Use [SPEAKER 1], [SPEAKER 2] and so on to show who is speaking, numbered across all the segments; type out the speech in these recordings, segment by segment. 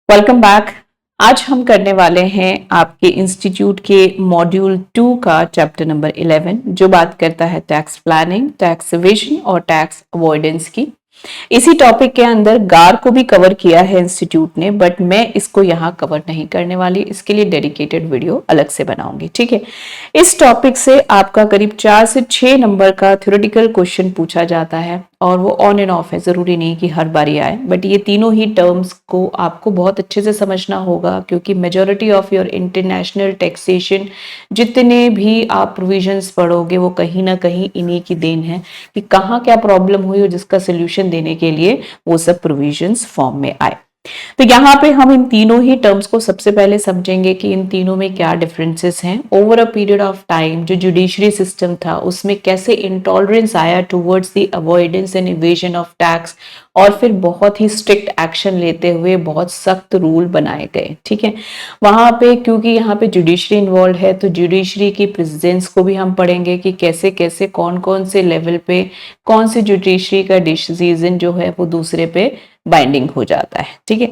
[SPEAKER 1] Welcome back. आज हम करने वाले हैं आपके इंस्टीट्यूट के मॉड्यूल 2 का चैप्टर नंबर 11 जो बात करता है टैक्स प्लानिंग, टैक्स इवेजन और टैक्स अवॉइडेंस की। इसी टॉपिक के अंदर गार को भी कवर किया है इंस्टीट्यूट ने, बट मैं इसको यहाँ कवर नहीं करने वाली, इसके लिए डेडिकेटेड वीडियो अलग से बनाऊंगी। ठीक है, इस टॉपिक से आपका करीब 4 से 6 नंबर का थ्योरेटिकल क्वेश्चन पूछा जाता है और वो ऑन एंड ऑफ है, जरूरी नहीं कि हर बारी आए, बट ये तीनों ही टर्म्स को आपको बहुत अच्छे से समझना होगा क्योंकि majority of your international taxation जितने भी आप प्रोविजंस पढ़ोगे वो कहीं ना कहीं इन्हीं की देन है कि कहाँ क्या प्रॉब्लम हुई और जिसका सोल्यूशन देने के लिए वो सब प्रोविजंस फॉर्म में आए। तो यहाँ पे हम इन तीनों ही टर्म्स को सबसे पहले समझेंगे कि इन तीनों में क्या डिफरेंसेस हैं। Over a period of time जो जुडिशरी सिस्टम था उसमें कैसे इंटॉलरेंस आया towards the avoidance and evasion of tax और फिर बहुत ही स्ट्रिक्ट एक्शन लेते हुए बहुत सख्त रूल बनाए गए। ठीक है, वहां पे क्योंकि यहाँ पे जुडिशरी इन्वॉल्व है तो जुडिशरी की प्रेसिडेंस को भी हम पढ़ेंगे कि कैसे कैसे कौन कौन से लेवल पे कौन सी जुडिशरी का डिसीजन जो है वो दूसरे पे बाइंडिंग हो जाता है। ठीक है,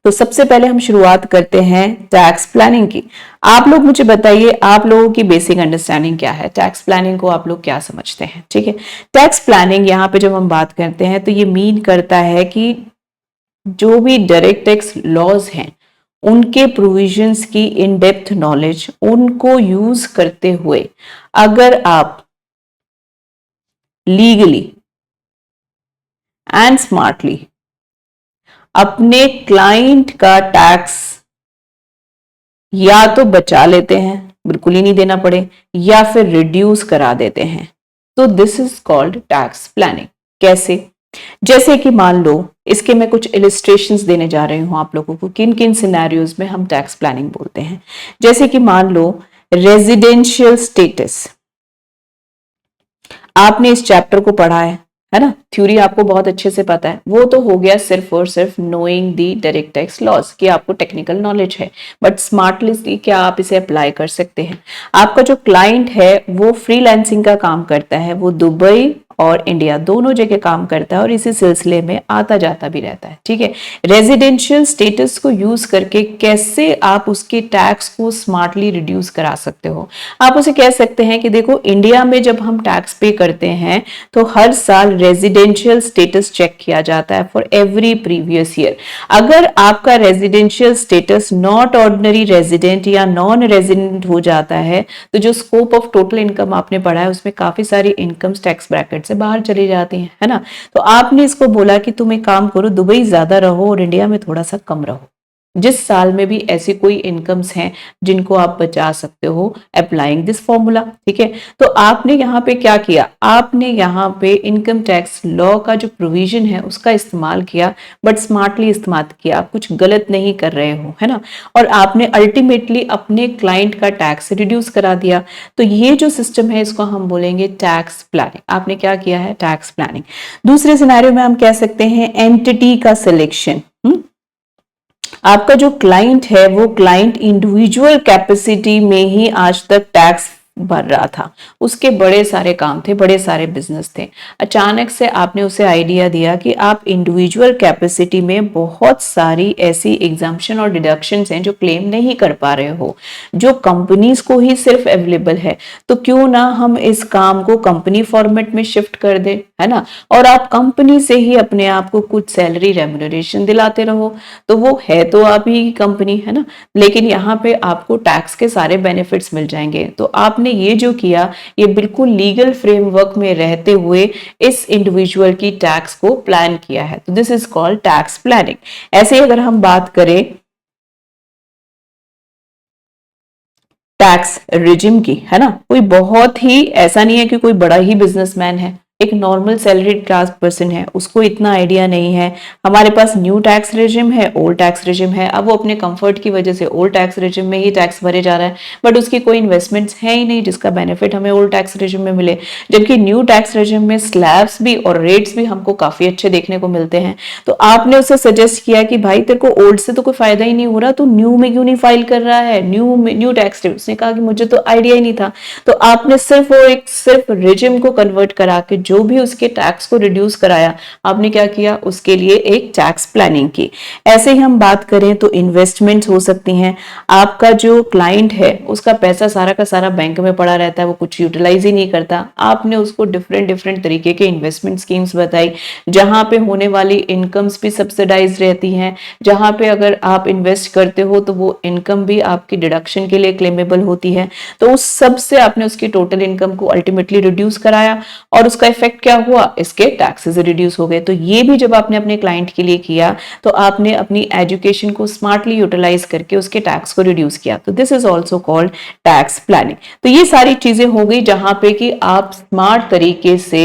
[SPEAKER 1] तो सबसे पहले हम शुरुआत करते हैं टैक्स प्लानिंग की। आप लोग मुझे बताइए, आप लोगों की बेसिक अंडरस्टैंडिंग क्या है, टैक्स प्लानिंग को आप लोग क्या समझते हैं। ठीक है, टैक्स प्लानिंग यहाँ पे जब हम बात करते हैं तो ये मीन करता है कि जो भी डायरेक्ट टैक्स लॉज हैं उनके प्रोविजंस की इन डेप्थ नॉलेज उनको यूज करते हुए अगर आप लीगली एंड स्मार्टली अपने क्लाइंट का टैक्स या तो बचा लेते हैं, बिल्कुल ही नहीं देना पड़े, या फिर रिड्यूस करा देते हैं, तो this is called tax planning. कैसे? जैसे कि मान लो, इसके मैं कुछ इलिस्ट्रेशंस देने जा रही हूं आप लोगों को किन किन सिनेरियोज में हम टैक्स प्लानिंग बोलते हैं। जैसे कि मान लो रेजिडेंशियल स्टेटस, आपने इस चैप्टर को पढ़ा है ना, थ्योरी आपको बहुत अच्छे से पता है, वो तो हो गया सिर्फ और सिर्फ नोइंग दी डायरेक्ट टैक्स लॉज कि आपको टेक्निकल नॉलेज है, बट स्मार्टली क्या आप इसे अप्लाई कर सकते हैं। आपका जो क्लाइंट है वो फ्रीलांसिंग का काम करता है, वो दुबई और इंडिया दोनों जगह काम करता है और इसी सिलसिले में आता जाता भी रहता है। ठीक है, रेजिडेंशियल स्टेटस को यूज करके कैसे आप उसके टैक्स को स्मार्टली रिड्यूस करा सकते हो। आप उसे कह सकते हैं कि देखो, इंडिया में जब हम टैक्स पे करते हैं तो हर साल रेजिडेंशियल स्टेटस चेक किया जाता है फॉर एवरी प्रीवियस ईयर। अगर आपका residential status not ordinary resident या नॉन रेजिडेंट हो जाता है तो जो स्कोप ऑफ टोटल इनकम आपने पढ़ा है उसमें काफी सारी इनकम टैक्स ब्रैकेट से बाहर चली जाती है ना। तो आपने इसको बोला कि तुम एक काम करो, दुबई ज्यादा रहो और इंडिया में थोड़ा सा कम रहो। जिस साल में भी ऐसी कोई इनकम्स हैं जिनको आप बचा सकते हो अप्लाइंग दिस फॉर्मूला। ठीक है, तो आपने यहाँ पे क्या किया, आपने यहाँ पे इनकम टैक्स लॉ का जो प्रोविजन है उसका इस्तेमाल किया, बट स्मार्टली इस्तेमाल किया, आप कुछ गलत नहीं कर रहे हो, है ना, और आपने अल्टीमेटली अपने क्लाइंट का टैक्स रिड्यूस करा दिया। तो ये जो सिस्टम है इसको हम बोलेंगे टैक्स प्लानिंग। आपने क्या किया है, टैक्स प्लानिंग। दूसरे सिनेरियो में हम कह सकते हैं एंटिटी का सिलेक्शन। आपका जो क्लाइंट है वो क्लाइंट इंडिविजुअल कैपेसिटी में ही आज तक टैक्स भर रहा था, उसके बड़े सारे काम थे, बड़े सारे बिजनेस थे। अचानक से आपने उसे आइडिया दिया कि आप इंडिविजुअल कैपेसिटी में बहुत सारी ऐसी एग्जाम्पशन और डिडक्शंस हैं जो क्लेम नहीं कर पा रहे हो, जो कंपनीज को ही सिर्फ अवेलेबल है, तो क्यों ना हम इस काम को कंपनी फॉर्मेट में शिफ्ट कर दे, है ना, और आप कंपनी से ही अपने आप को कुछ सैलरी रेम्युनरेशन दिलाते रहो। तो वो है तो आप ही कंपनी, है ना, लेकिन यहाँ पे आपको टैक्स के सारे बेनिफिट्स मिल जाएंगे। तो आपने ये जो किया ये बिल्कुल लीगल फ्रेमवर्क में रहते हुए इस इंडिविजुअल की टैक्स को प्लान किया है, तो this is called tax planning. ऐसे अगर हम बात करें टैक्स रिजिम की, है ना, कोई बहुत ही ऐसा नहीं है कि कोई बड़ा ही बिजनेसमैन है, एक नॉर्मल सैलरीड क्लास पर्सन है, उसको इतना आइडिया नहीं है। हमारे पास न्यू टैक्स रेजिम है, ओल्ड टैक्स रेजिम है, अब वो अपने कंफर्ट की वजह से ओल्ड टैक्स रेजिम में ही टैक्स भरे जा रहा है, बट उसकी कोई इन्वेस्टमेंट्स है ही नहीं जिसका बेनिफिट हमें ओल्ड टैक्स रेजिम में मिले। जबकि न्यू टैक्स रेजिम में स्लैब्स भी और रेट्स भी हमको काफी अच्छे देखने को मिलते हैं। तो आपने उसे सजेस्ट किया कि भाई तेरे को ओल्ड से तो कोई फायदा ही नहीं हो रहा, तू न्यू में क्यों नहीं फाइल कर रहा है, न्यू टैक्स रेट। उसने कहा कि मुझे तो आइडिया ही नहीं था। तो आपने सिर्फ रिजिम को कन्वर्ट करा के जो भी उसके टैक्स को रिड्यूस कराया, आपने क्या किया, उसके लिए एक टैक्स प्लानिंग की। ऐसे ही हम बात करें तो इन्वेस्टमेंट्स हो सकती हैं। आपका जो क्लाइंट है उसका पैसा सारा का सारा बैंक में पड़ा रहता है, वो कुछ यूटिलाइज ही नहीं करता, आपने उसको डिफरेंट डिफरेंट तरीके के इन्वेस्टमेंट स्कीम्स बताई, जहां पे होने वाली इनकम्स भी सब्सिडाइज रहती हैं, जहां पे अगर आप इन्वेस्ट करते हो तो वो इनकम भी आपकी डिडक्शन के लिए क्लेमेबल होती है। तो उस सब से आपने उसकी टोटल इनकम को अल्टीमेटली रिड्यूस कराया, और उसका इफेक्ट क्या हुआ, इसके टैक्सेस रिड्यूस हो गए। तो ये भी जब आपने अपने क्लाइंट के लिए किया तो आपने अपनी एजुकेशन को स्मार्टली यूटिलाइज करके उसके टैक्स को रिड्यूस किया। तो this is also called tax planning. तो ये सारी चीजें हो गई जहां पे कि आप स्मार्ट तरीके से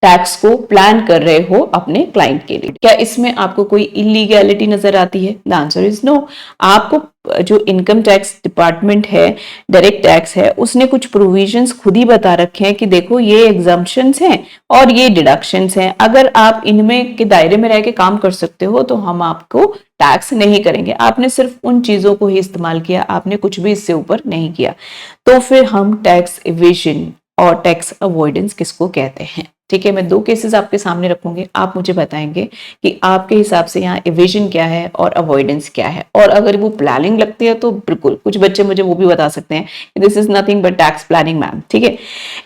[SPEAKER 1] टैक्स को प्लान कर रहे हो अपने क्लाइंट के लिए। क्या इसमें आपको कोई इलीगैलिटी नजर आती है? The answer is no. आपको जो इनकम टैक्स डिपार्टमेंट है, डायरेक्ट टैक्स है, उसने कुछ प्रोविजंस खुद ही बता रखे हैं कि देखो ये एग्जम्पशंस हैं और ये डिडक्शंस हैं, अगर आप इनमें के दायरे में रह के काम कर सकते हो तो हम आपको टैक्स नहीं करेंगे। आपने सिर्फ उन चीजों को ही इस्तेमाल किया, आपने कुछ भी इससे ऊपर नहीं किया। तो फिर हम टैक्स इवेजन और टैक्स अवॉइडेंस किसको कहते हैं? ठीक है, मैं दो केसेस आपके सामने रखूंगी, आप मुझे बताएंगे कि आपके हिसाब से यहाँ इवेजन क्या है और अवॉइडेंस क्या है। और अगर वो प्लानिंग लगती है तो बिल्कुल, कुछ बच्चे मुझे वो भी बता सकते हैं this is nothing but tax planning ma'am. ठीक है,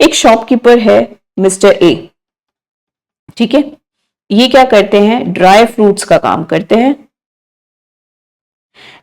[SPEAKER 1] एक शॉपकीपर है मिस्टर ए, ठीक है, ये क्या करते हैं, ड्राई फ्रूट्स का काम करते हैं,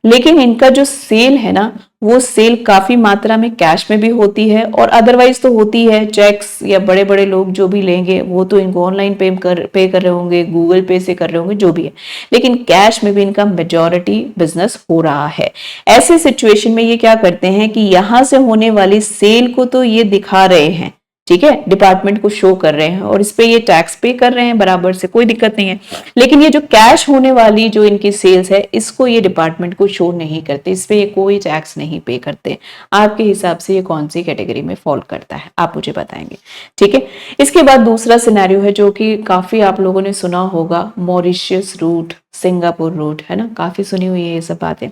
[SPEAKER 1] लेकिन इनका जो सेल है ना, वो सेल काफी मात्रा में कैश में भी होती है और अदरवाइज तो होती है, चेक्स या बड़े बड़े लोग जो भी लेंगे वो तो इनको ऑनलाइन पे कर रहे होंगे, गूगल पे से कर रहे होंगे, जो भी है, लेकिन कैश में भी इनका मेजॉरिटी बिजनेस हो रहा है। ऐसे सिचुएशन में ये क्या करते हैं कि यहां से होने वाली सेल को तो ये दिखा रहे हैं, ठीक है, डिपार्टमेंट को शो कर रहे हैं और इस पे ये टैक्स पे कर रहे हैं बराबर से, कोई दिक्कत नहीं है, लेकिन ये जो कैश होने वाली जो इनकी सेल्स है इसको ये डिपार्टमेंट को शो नहीं करते, इस पे ये कोई टैक्स नहीं पे करते। आपके हिसाब से ये कौन सी कैटेगरी में फॉल करता है, आप मुझे बताएंगे। ठीक है, इसके बाद दूसरा सिनेरियो है जो कि काफी आप लोगों ने सुना होगा, मॉरिशियस रूट, सिंगापुर रूट, है ना, काफी सुनी हुई है ये सब बातें।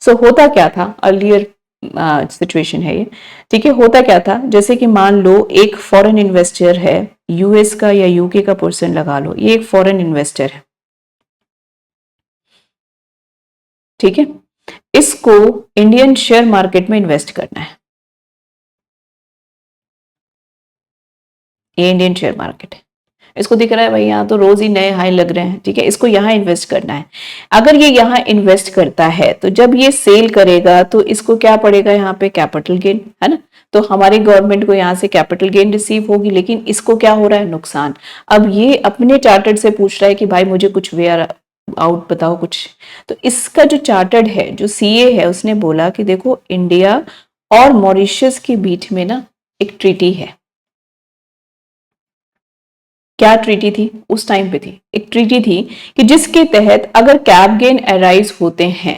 [SPEAKER 1] सो होता क्या था, अर्लियर सिचुएशन है ये। ठीक है, होता क्या था, जैसे कि मान लो एक फॉरेन इन्वेस्टर है, यूएस का या यूके का पर्सन लगा लो, ये एक फॉरेन इन्वेस्टर है, ठीक है, इसको इंडियन शेयर मार्केट में इन्वेस्ट करना है, ये इंडियन शेयर मार्केट है, इसको दिख रहा है भाई यहाँ तो रोज ही नए हाई लग रहे हैं, ठीक है, इसको यहाँ इन्वेस्ट करना है। अगर ये यहाँ इन्वेस्ट करता है तो जब ये सेल करेगा तो इसको क्या पड़ेगा, यहाँ पे कैपिटल गेन, है ना, तो हमारी गवर्नमेंट को यहाँ से कैपिटल गेन रिसीव होगी, लेकिन इसको क्या हो रहा है, नुकसान। अब ये अपने चार्टर्ड से पूछ रहा है कि भाई मुझे कुछ वे आउट बताओ कुछ। तो इसका जो चार्टर्ड है, जो सीए है, उसने बोला कि देखो इंडिया और मॉरिशस के बीच में ना एक ट्रीटी है। क्या ट्रीटी थी उस टाइम पे थी, एक ट्रीटी थी कि जिसके तहत अगर कैप गेन अराइज होते हैं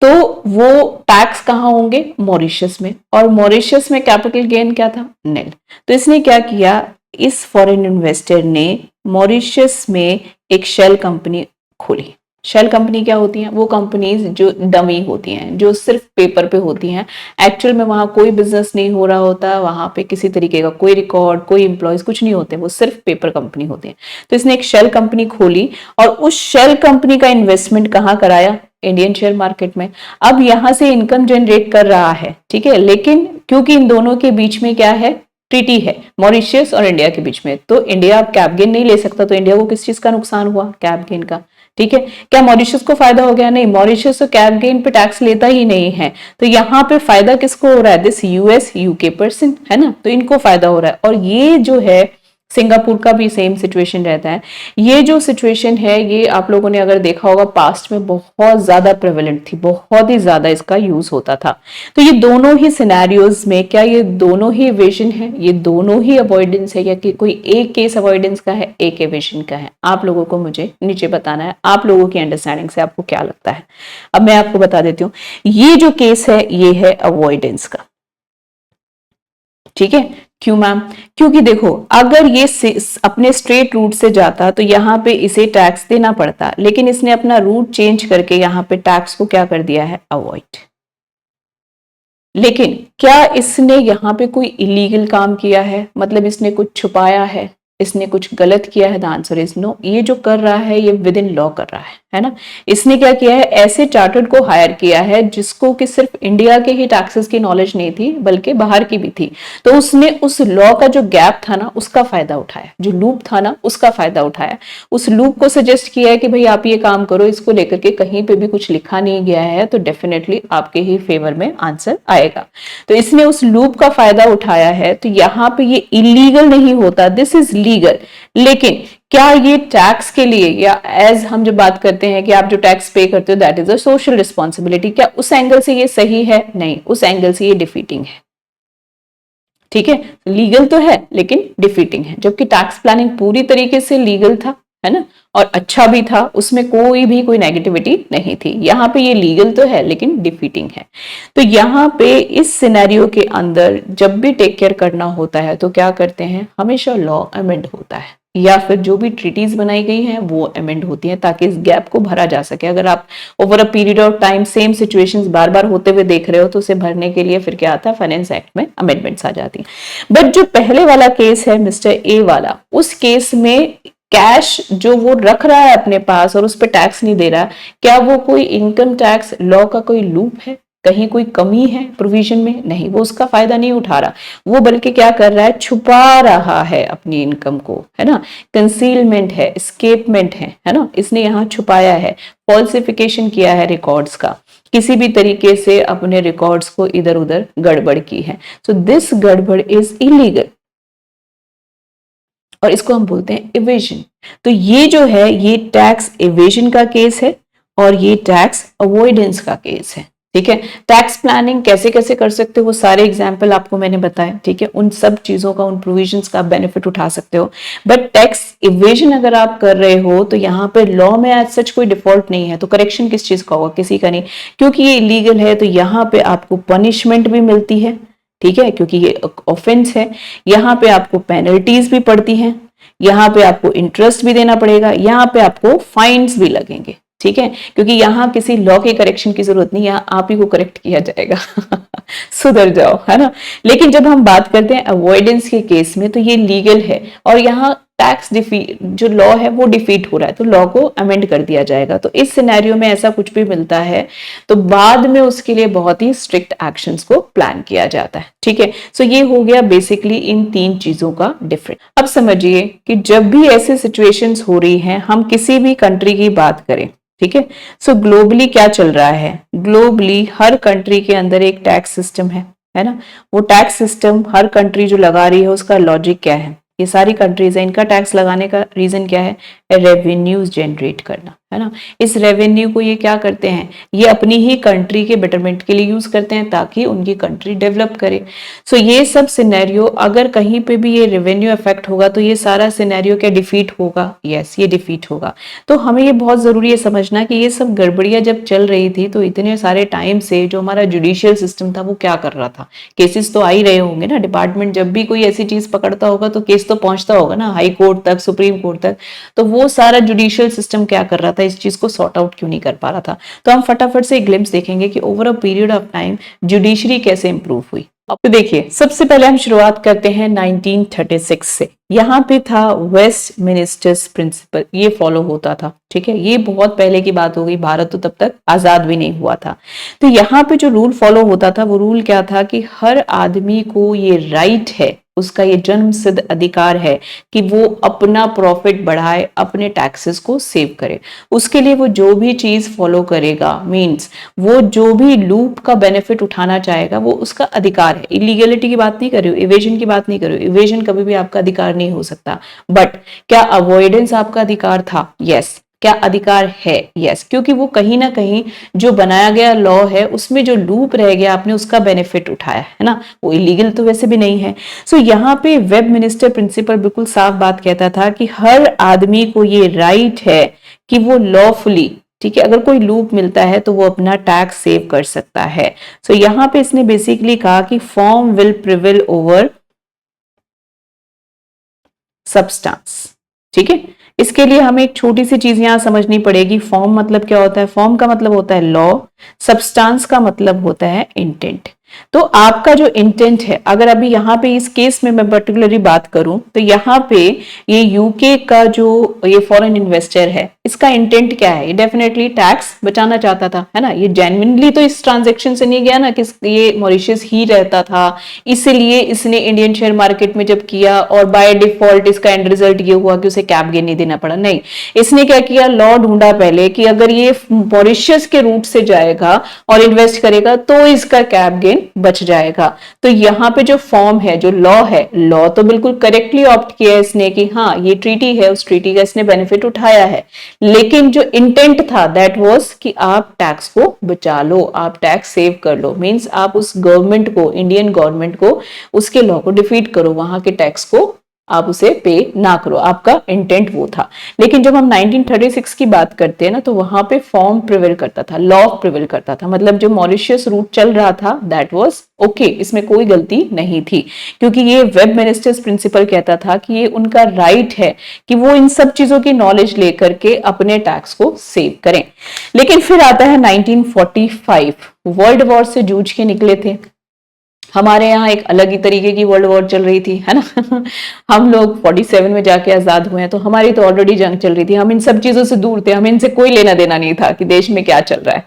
[SPEAKER 1] तो वो टैक्स कहां होंगे, मॉरिशस में, और मॉरिशस में कैपिटल गेन क्या था, निल। तो इसने क्या किया, इस फॉरेन इन्वेस्टर ने मॉरिशस में एक शेल कंपनी खोली। शेल कंपनी क्या होती हैं, वो कंपनीज जो डमी होती हैं, जो सिर्फ पेपर पे होती हैं, एक्चुअल में वहां कोई बिजनेस नहीं हो रहा होता, वहां पे किसी तरीके का कोई रिकॉर्ड, कोई एम्प्लॉयज कुछ नहीं होते, वो सिर्फ पेपर कंपनी होती है। तो इसने एक शेल कंपनी खोली और उस शेल कंपनी का इन्वेस्टमेंट कहाँ कराया, इंडियन शेयर मार्केट में। अब यहां से इनकम जनरेट कर रहा है, ठीक है, लेकिन क्योंकि इन दोनों के बीच में क्या है, ट्रीटी है, मॉरिशस और इंडिया के बीच में, तो इंडिया अब कैप गेन नहीं ले सकता, तो इंडिया को किस चीज का नुकसान हुआ, कैप गेन का। ठीक है, क्या मॉरिशस को फायदा हो गया, नहीं, मॉरिशस तो कैप गेन पे टैक्स लेता ही नहीं है, तो यहाँ पे फायदा किसको हो रहा है, दिस यूएस यूके पर्सन, है ना, तो इनको फायदा हो रहा है। और ये जो है सिंगापुर का भी सेम सिचुएशन रहता है। ये जो सिचुएशन है ये आप लोगों ने अगर देखा होगा पास्ट में बहुत ज्यादा प्रेवलेंट थी, बहुत ही ज्यादा इसका यूज होता था। तो ये दोनों ही सिनेरियोज में क्या ये दोनों ही एवेजन है, ये दोनों ही अवॉइडेंस है, या कि कोई एक केस अवॉइडेंस का है, एक एवेजन का है? आप लोगों को मुझे नीचे बताना है, आप लोगों की अंडरस्टैंडिंग से आपको क्या लगता है। अब मैं आपको बता देती हूँ, ये जो केस है ये है अवॉइडेंस का। ठीक है, क्यों मैम, क्योंकि देखो अगर ये अपने स्ट्रेट रूट से जाता तो यहाँ पे इसे टैक्स देना पड़ता, लेकिन इसने अपना रूट चेंज करके यहाँ पे टैक्स को क्या कर दिया है, अवॉइड। लेकिन क्या इसने यहाँ पे कोई इलीगल काम किया है, मतलब इसने कुछ छुपाया है, इसने कुछ गलत किया है? The answer is no. ये जो कर रहा है ये विद इन लॉ कर रहा है ना। इसने क्या किया है, ऐसे चार्टर्ड को हायर किया है जिसको कि सिर्फ इंडिया के ही टैक्सेस की नॉलेज नहीं थी बल्कि बाहर की भी थी। तो उसने उस लॉ का जो गैप था ना उसका फायदा उठाया, जो लूप था ना उसका फायदा उठाया। उस लूप को सजेस्ट किया है कि भाई आप ये काम करो, इसको लेकर के कहीं पे भी कुछ लिखा नहीं गया है तो डेफिनेटली आपके ही फेवर में आंसर आएगा। तो इसने उस लूप का फायदा उठाया है। तो यहाँ पे ये इलीगल नहीं होता, दिस इज लीगल। लेकिन क्या ये टैक्स के लिए, या एज हम जब बात करते हैं कि आप जो टैक्स पे करते हो that is a social responsibility, क्या उस एंगल से ये सही है? नहीं, उस एंगल से ये डिफीटिंग है। ठीक है, लीगल तो है लेकिन डिफीटिंग है। जबकि टैक्स प्लानिंग पूरी तरीके से लीगल था, है ना, और अच्छा भी था, उसमें कोई नेगेटिविटी नहीं थी। यहाँ पे ये लीगल तो है लेकिन डिफीटिंग है। तो यहाँ पे इस सिनेरियो के अंदर जब भी टेक केयर करना होता है तो क्या करते हैं, हमेशा लॉ अमेंड होता है या फिर जो भी ट्रीटीज बनाई गई हैं वो अमेंड होती हैं ताकि इस गैप को भरा जा सके। अगर आप over a period of time same situations बार बार होते हुए देख रहे हो तो उसे भरने के लिए फिर क्या आता है, फाइनेंस एक्ट में अमेंडमेंट्स आ जाती हैं। बट जो पहले वाला केस है मिस्टर ए वाला, उस केस में कैश जो वो रख रहा है अपने पास और उस पर टैक्स नहीं दे रहा, क्या वो कोई इनकम टैक्स लॉ का कोई लूप है? कहीं कोई कमी है प्रोविजन में? नहीं, वो उसका फायदा नहीं उठा रहा, वो बल्कि क्या कर रहा है, छुपा रहा है अपनी इनकम को, है ना। कंसीलमेंट है, एस्केपमेंट है ना, इसने यहाँ छुपाया है, फॉल्सिफिकेशन किया है रिकॉर्ड्स का, किसी भी तरीके से अपने रिकॉर्ड्स को इधर उधर गड़बड़ की है। सो दिस गड़बड़ इज इलीगल और इसको हम बोलते हैं इवेजन। तो ये जो है ये टैक्स इवेजन का केस है और ये टैक्स अवॉइडेंस का केस है। ठीक है, टैक्स प्लानिंग कैसे कैसे कर सकते हो वो सारे एग्जाम्पल आपको मैंने बताए। ठीक है, उन सब चीजों का, उन प्रोविजंस का बेनिफिट उठा सकते हो। बट टैक्स इवेजन अगर आप कर रहे हो तो यहाँ पे लॉ में एज सच कोई डिफॉल्ट नहीं है, तो करेक्शन किस चीज का होगा, किसी का नहीं, क्योंकि ये इलीगल है। तो यहाँ पे आपको पनिशमेंट भी मिलती है, ठीक है, क्योंकि ये ऑफेंस है। यहाँ पे आपको पेनल्टीज भी पड़ती हैं, यहाँ पे आपको इंटरेस्ट भी देना पड़ेगा, यहाँ पे आपको फाइन्स भी लगेंगे। ठीक है, क्योंकि यहाँ किसी लॉ के करेक्शन की जरूरत नहीं, यहाँ आप ही को करेक्ट किया जाएगा सुधर जाओ, है ना। लेकिन जब हम बात करते हैं अवॉइडेंस के केस में तो ये लीगल है और यहाँ टैक्स डिफीट जो लॉ है वो डिफीट हो रहा है, तो लॉ को अमेंड कर दिया जाएगा। तो इस सिनेरियो में ऐसा कुछ भी मिलता है तो बाद में उसके लिए बहुत ही स्ट्रिक्ट एक्शंस को प्लान किया जाता है। ठीक है, सो ये हो गया बेसिकली इन तीन चीजों का डिफरेंस। अब समझिए कि जब भी ऐसे सिचुएशंस हो रही हैं, हम किसी भी कंट्री की बात करें, ठीक है, सो ग्लोबली क्या चल रहा है, ग्लोबली हर कंट्री के अंदर एक टैक्स सिस्टम है ना। वो टैक्स सिस्टम हर कंट्री जो लगा रही है उसका लॉजिक क्या है, ये सारी कंट्रीज है, इनका टैक्स लगाने का रीजन क्या है, रेवेन्यूज जनरेट करना, है ना। इस रेवेन्यू को ये क्या करते हैं, ये अपनी ही कंट्री के बेटरमेंट के लिए यूज करते हैं ताकि उनकी कंट्री डेवलप करे। सो ये सब सिनेरियो अगर कहीं पे भी ये रेवेन्यू इफेक्ट होगा तो ये सारा सिनेरियो क्या डिफीट होगा, यस ये डिफीट होगा। तो हमें ये बहुत जरूरी है समझना कि ये सब गड़बड़ियां जब चल रही थी तो इतने सारे टाइम से जो हमारा जुडिशियल सिस्टम था वो क्या कर रहा था, केसेस तो आ ही रहे होंगे ना, डिपार्टमेंट जब भी कोई ऐसी चीज पकड़ता होगा तो केस तो पहुंचता होगा ना हाई कोर्ट तक, सुप्रीम कोर्ट तक। तो वो सारा जुडिशियल सिस्टम क्या कर रहा था, इस चीज को सॉर्ट आउट क्यों नहीं कर पा रहा था। तो हम फटाफट से एक ग्लिम्स देखेंगे कि over a period of time judiciary कैसे इंप्रूव हुई। तो देखिए सबसे पहले हम शुरुआत करते हैं 1936 से। यहाँ पे था वेस्ट मिनिस्टर्स प्रिंसिपल, ये फॉलो होता था। ठीक है, ये बहुत पहले की बात हो गई, भारत तो तब तक आजाद भी नहीं हुआ था। तो यहाँ पे जो रूल फॉलो होता था वो रूल क्या था कि हर आदमी को ये राइट है, उसका ये जन्म सिद्ध अधिकार है कि वो अपना प्रॉफिट बढ़ाए, अपने टैक्सेस को सेव करे। उसके लिए वो जो भी चीज फॉलो करेगा, मींस वो जो भी लूप का बेनिफिट उठाना चाहेगा वो उसका अधिकार है। इलीगलिटी की बात नहीं कर रही हूँ, इवेजन की बात नहीं कर रही हूँ, इवेजन कभी भी आपका अधिकार नहीं हो सकता। बट क्या अवॉइडेंस आपका अधिकार था? यस। क्या अधिकार है? यस, क्योंकि वो कहीं ना कहीं जो बनाया गया लॉ है उसमें जो लूप रह गया आपने उसका बेनिफिट उठाया, है ना। वो इलीगल तो वैसे भी नहीं है। सो यहाँ पे वेब मिनिस्टर प्रिंसिपल बिल्कुल साफ बात कहता था कि हर आदमी को ये राइट है कि वो लॉफुली, ठीक है, अगर कोई लूप मिलता है तो वो अपना टैक्स सेव कर सकता है। सो यहाँ पे इसने बेसिकली कहा कि form will prevail over substance. ठीक है, इसके लिए हमें एक छोटी सी चीज यहां समझनी पड़ेगी। फॉर्म मतलब क्या होता है? फॉर्म का मतलब होता है लॉ, सब्सटेंस का मतलब होता है इंटेंट। तो आपका जो इंटेंट है, अगर अभी यहाँ पे इस केस में मैं पर्टिकुलरली बात करूं तो यहाँ पे ये यूके का जो ये फॉरेन इन्वेस्टर है, इसका इंटेंट क्या है? ये डेफिनेटली टैक्स बचाना चाहता था, है ना। ये जेन्युइनली तो इस ट्रांजेक्शन से नहीं गया ना कि ये मॉरिशस ही रहता था, इसलिए इसने इंडियन शेयर मार्केट में जब किया और बाय डिफॉल्ट इसका एंड रिजल्ट ये हुआ कि उसे कैप गेन नहीं देना पड़ा। नहीं, इसने क्या किया, लॉ ढूंढा पहले कि अगर ये मॉरिशस के रूट से जाएगा और इन्वेस्ट करेगा तो इसका कैप गेन बच जाएगा। तो यहाँ पे जो फॉर्म है, जो लॉ है, लॉ तो बिल्कुल करेक्टली ऑप्ट किया है इसने कि हाँ ये ट्रीटी है, उस ट्रीटी का इसने बेनिफिट उठाया है, लेकिन जो इंटेंट था दैट वाज कि आप टैक्स को बचा लो, आप टैक्स सेव कर लो। मींस आप उस गवर्नमेंट को, इंडियन गवर्नमेंट को, उसके लॉ को डिफीट करो, वहां के टैक्स को आप उसे पे ना करो, आपका इंटेंट वो था। लेकिन जब हम 1936 की बात करते हैं ना, तो वहां पे फॉर्म प्रिवेल करता था, लॉ प्रिवेल करता था, मतलब जो मॉरिशियस रूट चल रहा था दैट वाज ओके, इसमें कोई गलती नहीं थी, क्योंकि ये वेब मिनिस्टर्स प्रिंसिपल कहता था कि ये उनका राइट है कि वो इन सब चीजों की नॉलेज लेकर के अपने टैक्स को सेव करें। लेकिन फिर आता है 1945, वर्ल्ड वॉर से जूझ के निकले थे। हमारे यहाँ एक अलग ही तरीके की वर्ल्ड वॉर चल रही थी, है ना। हम लोग 47 में जाके आजाद हुए हैं, तो हमारी तो ऑलरेडी जंग चल रही थी, हम इन सब चीजों से दूर थे, हमें इनसे कोई लेना देना नहीं था कि देश में क्या चल रहा है।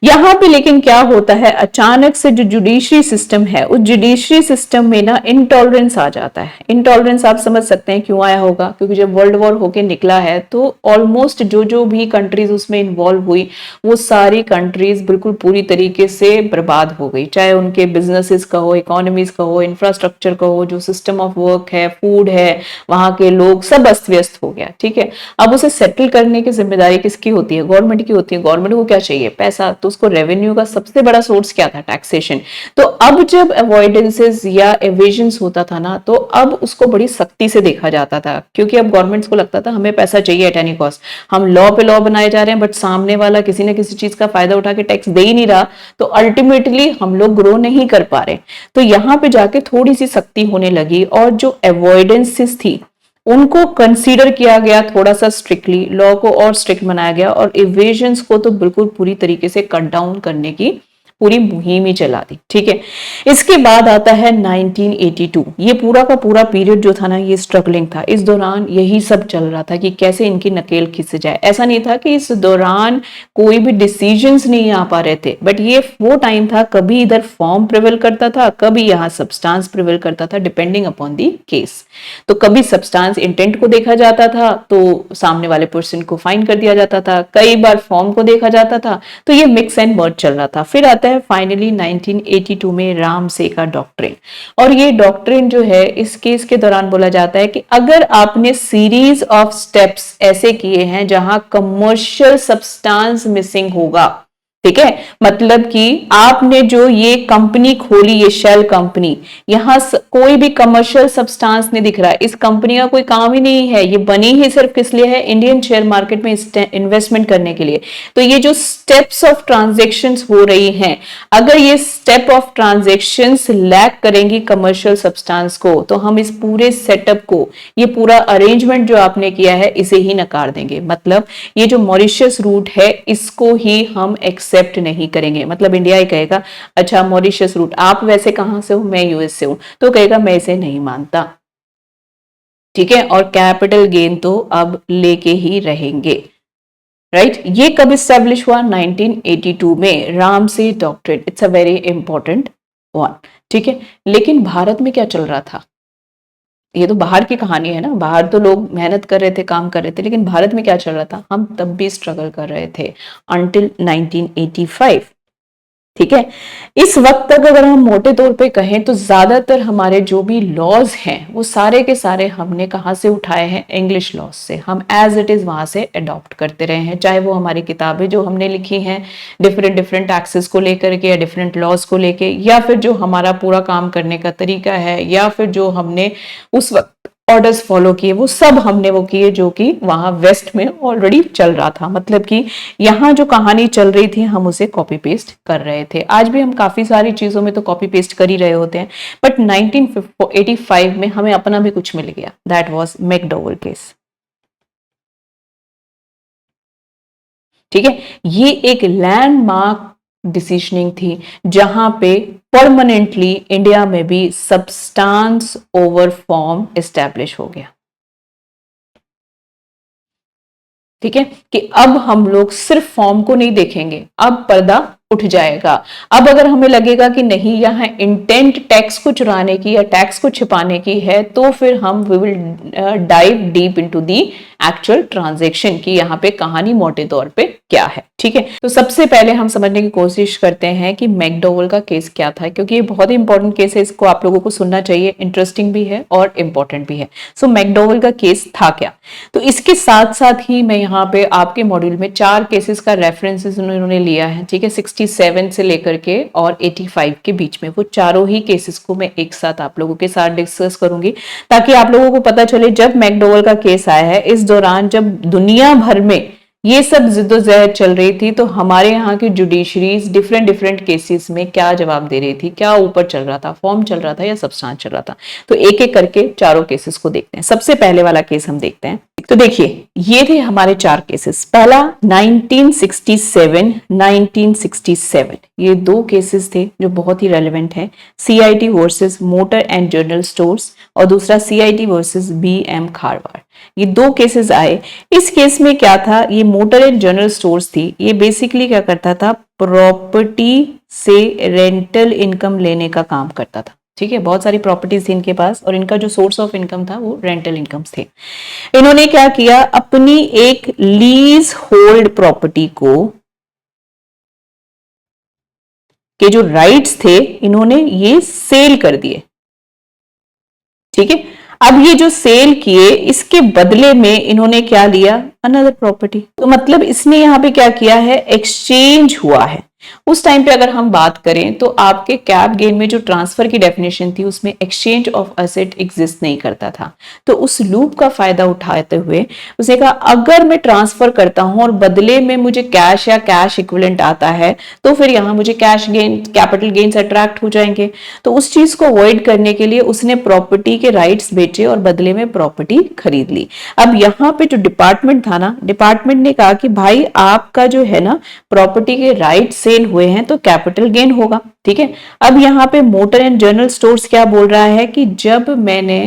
[SPEAKER 1] यहाँ पे लेकिन क्या होता है, अचानक से जो जुडिशरी सिस्टम है, उस जुडिशरी सिस्टम में ना इंटॉलरेंस आ जाता है। इंटॉलरेंस आप समझ सकते हैं क्यों आया होगा, क्योंकि जब वर्ल्ड वॉर होके निकला है तो ऑलमोस्ट जो जो भी कंट्रीज उसमें इन्वॉल्व हुई, वो सारी कंट्रीज बिल्कुल पूरी तरीके से बर्बाद हो गई, चाहे उनके बिजनेसेस का हो, इकोनॉमीज का हो, इंफ्रास्ट्रक्चर का हो, जो सिस्टम ऑफ वर्क है, फूड है, वहां के लोग, सब अस्त व्यस्त हो गया। ठीक है, अब उसे सेटल करने की जिम्मेदारी किसकी होती है? गवर्नमेंट की होती है। गवर्नमेंट को क्या चाहिए? पैसा। तो उसको रेवेन्यू का सबसे बड़ा सोर्स क्या था? टैक्सेशन। तो अब जब अवॉइडेंसेस या एवेजन्स होता था ना, तो अब उसको बड़ी सख्ती से देखा जाता था, क्योंकि अब गवर्नमेंट्स को लगता था हमें पैसा चाहिए एट एनी कॉस्ट। हम लॉ पे लॉ बनाए जा रहे हैं, बट सामने वाला किसी न किसी चीज का फायदा उठा के टैक्स दे ही नहीं रहा, तो अल्टीमेटली हम लोग ग्रो नहीं कर पा रहे। तो यहां पे जाके थोड़ी सी सख्ती होने लगी, और जो अवॉइडेंसेस थी उनको कंसीडर किया गया थोड़ा सा स्ट्रिक्टली, लॉ को और स्ट्रिक्ट बनाया गया, और इवेजन्स को तो बिल्कुल पूरी तरीके से कट डाउन करने की पूरी मुहिम ही चला दी। ठीक है, इसके बाद आता है 1982। ये पूरा का पूरा पीरियड जो था ना, ये स्ट्रगलिंग था। इस दौरान यही सब चल रहा था कि कैसे इनकी नकेल खिंच जाए। ऐसा नहीं था कि इस दौरान कोई भी डिसीजंस नहीं आ पा रहे थे, बट ये वो टाइम था, कभी इधर फॉर्म प्रिवेल करता था, कभी यहाँ सब्सटेंस प्रिवेल करता था, डिपेंडिंग अपॉन दी केस। तो कभी सब्सटेंस इंटेंट को देखा जाता था तो सामने वाले पर्सन को फाइन कर दिया जाता था, कई बार फॉर्म को देखा जाता था, तो ये मिक्स एंड मर्ज चल रहा था। फिर आता है फाइनली 1982 में रामसे का डॉक्ट्रिन। और ये डॉक्ट्रिन जो है, इस केस के दौरान बोला जाता है कि अगर आपने सीरीज ऑफ स्टेप्स ऐसे किए हैं जहां कमर्शियल सब्सटेंस मिसिंग होगा, ठीक है, मतलब कि आपने जो ये कंपनी खोली, ये शेल कंपनी, यहां कोई भी कमर्शियल सब्सटेंस नहीं दिख रहा है, इस कंपनी का कोई काम ही नहीं है, ये बनी ही सिर्फ किस लिए है? इंडियन शेयर मार्केट में इन्वेस्टमेंट करने के लिए। तो ये जो स्टेप्स ऑफ ट्रांजेक्शन्स हो रही हैं, अगर ये स्टेप ऑफ ट्रांजेक्शन्स लैक करेंगी कमर्शियल सब्सटेंस को, तो हम इस पूरे सेटअप को, ये पूरा अरेंजमेंट जो आपने किया है, इसे ही नकार देंगे। मतलब ये जो मॉरिशस रूट है, इसको ही हम एक्सेप्ट नहीं करेंगे। मतलब इंडिया ही कहेगा अच्छा मॉरिशस रूट, आप वैसे कहां से हो? मैं यूएस से हूं, तो कहेगा मैं इसे नहीं मानता। ठीक है, और कैपिटल गेन तो अब लेके ही रहेंगे। राइट, ये कब स्टैब्लिश हुआ? 1982 में, Ramsay doctrine. It's a very important one. ठीक है, लेकिन भारत में क्या चल रहा था? ये तो बाहर की कहानी है ना, बाहर तो लोग मेहनत कर रहे थे, काम कर रहे थे, लेकिन भारत में क्या चल रहा था? हम तब भी स्ट्रगल कर रहे थे अंटिल 1985। ठीक है, इस वक्त तक अगर हम मोटे तौर पे कहें तो ज्यादातर हमारे जो भी लॉज हैं, वो सारे के सारे हमने कहाँ से उठाए हैं? इंग्लिश लॉज से। हम एज इट इज वहां से अडॉप्ट करते रहे हैं, चाहे वो हमारी किताबें जो हमने लिखी हैं डिफरेंट डिफरेंट टैक्सेस को लेकर के, या डिफरेंट लॉज को लेके, या फिर जो हमारा पूरा काम करने का तरीका है, या फिर जो हमने उस वक्त ऑर्डर्स फॉलो किए, वो सब हमने वो किए जो कि वहां वेस्ट में ऑलरेडी चल रहा था। मतलब कि यहाँ जो कहानी चल रही थी, हम उसे कॉपी पेस्ट कर रहे थे। आज भी हम काफी सारी चीजों में तो कॉपी पेस्ट कर ही रहे होते हैं, बट 1985 में हमें अपना भी कुछ मिल गया, दैट वाज मैकडॉवेल केस। ठीक है, ये एक लैंडमार्क डिसीजनिंग थी, जहां पे परमानेंटली इंडिया में भी सब्सटेंस ओवर फॉर्म एस्टैब्लिश हो गया। ठीक है, कि अब हम लोग सिर्फ फॉर्म को नहीं देखेंगे, अब पर्दा उठ जाएगा। अब अगर हमें लगेगा कि नहीं यहाँ इंटेंट टैक्स को चुराने की या टैक्स को छिपाने की है, तो फिर हम we will dive deep into the actual transaction की यहाँ पे कहानी मोटे तौर पे क्या है। ठीक है, तो सबसे पहले हम समझने की कोशिश करते हैं कि मैकडॉवेल का केस क्या था, क्योंकि ये बहुत ही इंपॉर्टेंट केस है, इसको आप लोगों को सुनना चाहिए, इंटरेस्टिंग भी है और इंपॉर्टेंट भी है। सो मैकडॉवेल का केस था क्या, तो इसके साथ साथ ही मैं यहाँ पे आपके मॉड्यूल में 4 केसेस का रेफरेंसेस उन्होंने लिया है। ठीक है, 67 से लेकर के और 85 के बीच में, वो चारों ही केसेस को मैं एक साथ आप लोगों के साथ डिस्कस करूंगी, ताकि आप लोगों को पता चले जब मैकडॉवेल का केस आया है, इस दौरान जब दुनिया भर में ये सब जिद्दोजहद चल रही थी, तो हमारे यहाँ की जुडिशरीज डिफरेंट डिफरेंट केसेस में क्या जवाब दे रही थी, क्या ऊपर चल रहा था, फॉर्म चल रहा था या सब्सटेंस चल रहा था। तो एक एक करके चारों केसेस को देखते हैं। सबसे पहले वाला केस हम देखते हैं। तो देखिए, ये थे हमारे 4 केसेस। पहला 1967, 1967 ये 2 केसेस थे जो बहुत ही रेलेवेंट हैं। CIT versus motor and general stores और दूसरा सीआईटी वर्सेस बीएम खारवाड़, ये 2 केसेस आए। इस केस में क्या था, ये मोटर एंड जनरल स्टोर्स थी, ये बेसिकली क्या करता था, प्रॉपर्टी से रेंटल इनकम लेने का काम करता था। ठीक है, बहुत सारी प्रॉपर्टीज थी इनके पास और इनका जो सोर्स ऑफ इनकम था वो रेंटल इनकम्स थे। इन्होंने क्या किया, अपनी एक लीज होल्ड प्रॉपर्टी को के जो राइट्स थे इन्होंने ये सेल कर दिए। ठीक है, अब ये जो सेल किए, इसके बदले में इन्होंने क्या लिया, अनदर प्रॉपर्टी। तो मतलब इसने यहां पे क्या किया है, एक्सचेंज हुआ है। उस टाइम पे अगर हम बात करें तो आपके कैप गेन में जो ट्रांसफर की डेफिनेशन थी उसमें एक्सचेंज ऑफ असेट एग्जिस्ट नहीं करता था। तो उस लूप का फायदा उठाते हुए उसने कहा अगर मैं ट्रांसफर करता हूं और बदले में मुझे कैश या कैश इक्विवेलेंट आता है, तो फिर यहां मुझे cash gain, capital gains attract हो जाएंगे। तो उस चीज को अवॉइड करने के लिए उसने प्रॉपर्टी के राइट्स बेचे और बदले में प्रॉपर्टी खरीद ली। अब यहाँ पे जो डिपार्टमेंट था ना, डिपार्टमेंट ने कहा कि भाई आपका जो है ना प्रॉपर्टी के राइट सेल हुए हैं तो कैपिटल गेन होगा। ठीक है, अब यहाँ पे मोटर एंड जनरल स्टोर्स क्या बोल रहा है कि जब मैंने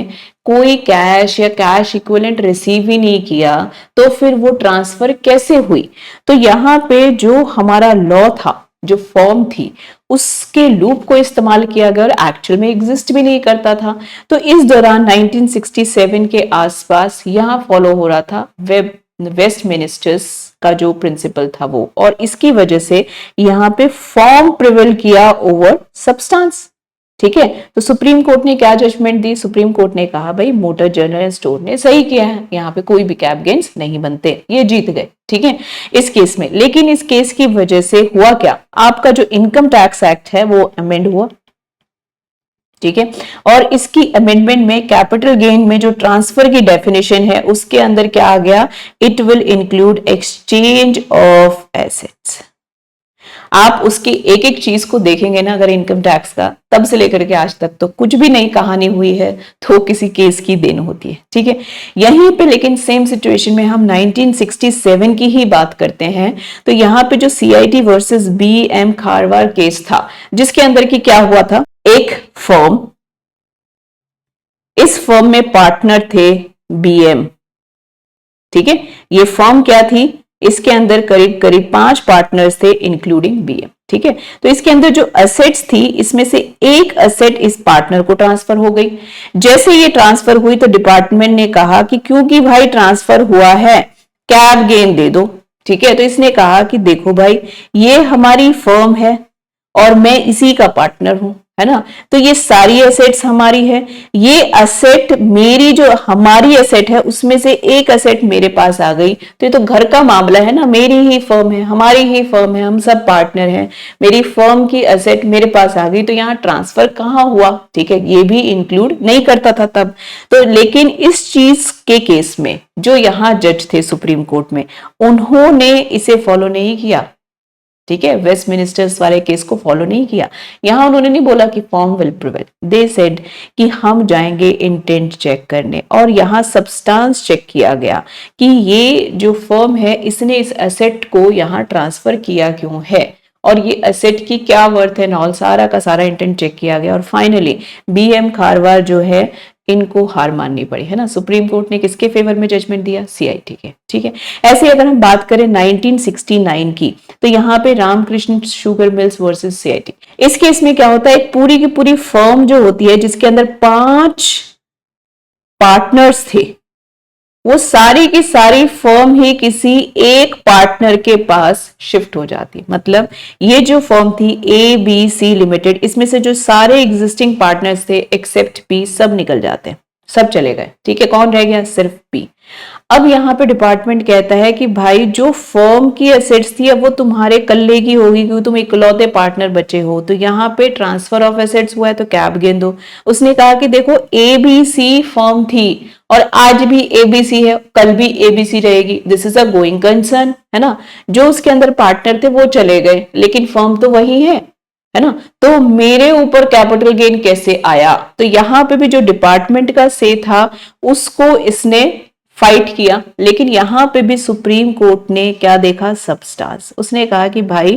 [SPEAKER 1] कोई कैश या कैश इक्विवेलेंट रिसीव ही नहीं किया तो फिर वो ट्रांसफर कैसे हुई। तो यहाँ पे जो हमारा लॉ था, जो फॉर्म थी, उसके लूप को इस्तेमाल किया गया और एक्चुअल में एग्जिस्ट भी नहीं करता था। तो इस दौरान 1967 के आसपास यहां फॉलो हो रहा था वेस्टमिनिस्टर्स का जो प्रिंसिपल था वो, और इसकी वजह से यहाँ पे फॉर्म प्रिवेल किया ओवर सब्सटेंस। ठीक है, तो सुप्रीम कोर्ट ने क्या जजमेंट दी, सुप्रीम कोर्ट ने कहा भाई मोटर जनरल स्टोर ने सही किया है, यहाँ पे कोई भी कैप गेन्स नहीं बनते, ये जीत गए। ठीक है, इस केस में। लेकिन इस केस की वजह से हुआ क्या, आपका जो इनकम टैक्स एक्ट है वो अमेंड हुआ। ठीक है, और इसकी अमेंडमेंट में कैपिटल गेन में जो ट्रांसफर की डेफिनेशन है उसके अंदर क्या आ गया, it will include exchange of assets. आप उसकी एक एक चीज को देखेंगे ना, अगर इनकम टैक्स का तब से लेकर के आज तक तो कुछ भी नई कहानी हुई है तो किसी केस की देन होती है। ठीक है, यहीं पे लेकिन सेम सिचुएशन में हम 1967 की ही बात करते हैं। तो यहाँ पे जो सीआईटी वर्सेस बीएम खारवाड़ केस था, जिसके अंदर की क्या हुआ था, एक फर्म, इस फर्म में पार्टनर थे बीएम। ठीक है, ये फर्म क्या थी, इसके अंदर करीब करीब 5 पार्टनर्स थे इंक्लूडिंग बीएम। ठीक है, तो इसके अंदर जो असेट्स थी इसमें से एक असेट इस पार्टनर को ट्रांसफर हो गई। जैसे ये ट्रांसफर हुई तो डिपार्टमेंट ने कहा कि क्योंकि भाई ट्रांसफर हुआ है कैप गेन दे दो। ठीक है, तो इसने कहा कि देखो भाई ये हमारी फर्म है और मैं इसी का पार्टनर हूं, है ना, तो ये सारी एसेट्स हमारी है, ये असेट मेरी जो हमारी एसेट है उसमें से एक एसेट मेरे पास आ गई, तो ये तो घर का मामला है ना, मेरी ही फर्म है, हमारी ही फर्म है, हम सब पार्टनर हैं, मेरी फर्म की एसेट मेरे पास आ गई, तो यहाँ ट्रांसफर कहाँ हुआ। ठीक है, ये भी इंक्लूड नहीं करता था तब तो। लेकिन इस चीज के केस में जो यहाँ जज थे सुप्रीम कोर्ट में, उन्होंने इसे फॉलो नहीं किया। ठीक है, वेस्टमिनिस्टर्स वाले केस को फॉलो नहीं किया। यहां उन्होंने नहीं बोला कि form will prevail, they said कि हम जाएंगे इंटेंट चेक करने, और यहां सब्सटेंस चेक किया गया कि ये जो फर्म है इसने इस एसेट को यहां ट्रांसफर किया क्यों है, और ये एसेट की क्या वर्थ है ना, और सारा का सारा इंटेंट चेक किया गया और फाइनली बीएम खारवार जो है इनको हार माननी पड़ी, है ना। सुप्रीम कोर्ट ने किसके फेवर में जजमेंट दिया? सीआईटी के, ठीक है। ऐसे अगर हम बात करें 1969 की, तो यहाँ पे Ramakrishna sugar mills versus CIT, इस केस में क्या होता है, एक पूरी की पूरी फर्म जो होती है जिसके अंदर 5 पार्टनर्स थे, वो सारी की सारी फर्म ही किसी एक पार्टनर के पास शिफ्ट हो जाती। मतलब ये जो फर्म थी ABC लिमिटेड, इसमें से जो सारे एग्जिस्टिंग पार्टनर्स थे एक्सेप्ट पी, सब निकल जाते हैं, सब चले गए, ठीक है। कौन रह गया? सिर्फ पी। अब यहाँ पे डिपार्टमेंट कहता है कि भाई जो फर्म की एसेट्स थी अब वो तुम्हारे कल्ले की होगी क्योंकि तुम इकलौते पार्टनर बचे हो, तो यहाँ पे ट्रांसफर ऑफ एसेट्स हुआ है तो कैप गेन दो। उसने कहा कि देखो ABC फर्म थी और आज भी ABC है, कल भी ABC रहेगी, this is a going concern, है ना। जो उसके अंदर पार्टनर थे वो चले गए लेकिन फर्म तो वही है ना, तो मेरे ऊपर कैपिटल गेन कैसे आया? तो यहां पे भी जो डिपार्टमेंट का से था उसको इसने फाइट किया, लेकिन यहां पे भी सुप्रीम कोर्ट ने क्या देखा? सबस्टांस। उसने कहा कि भाई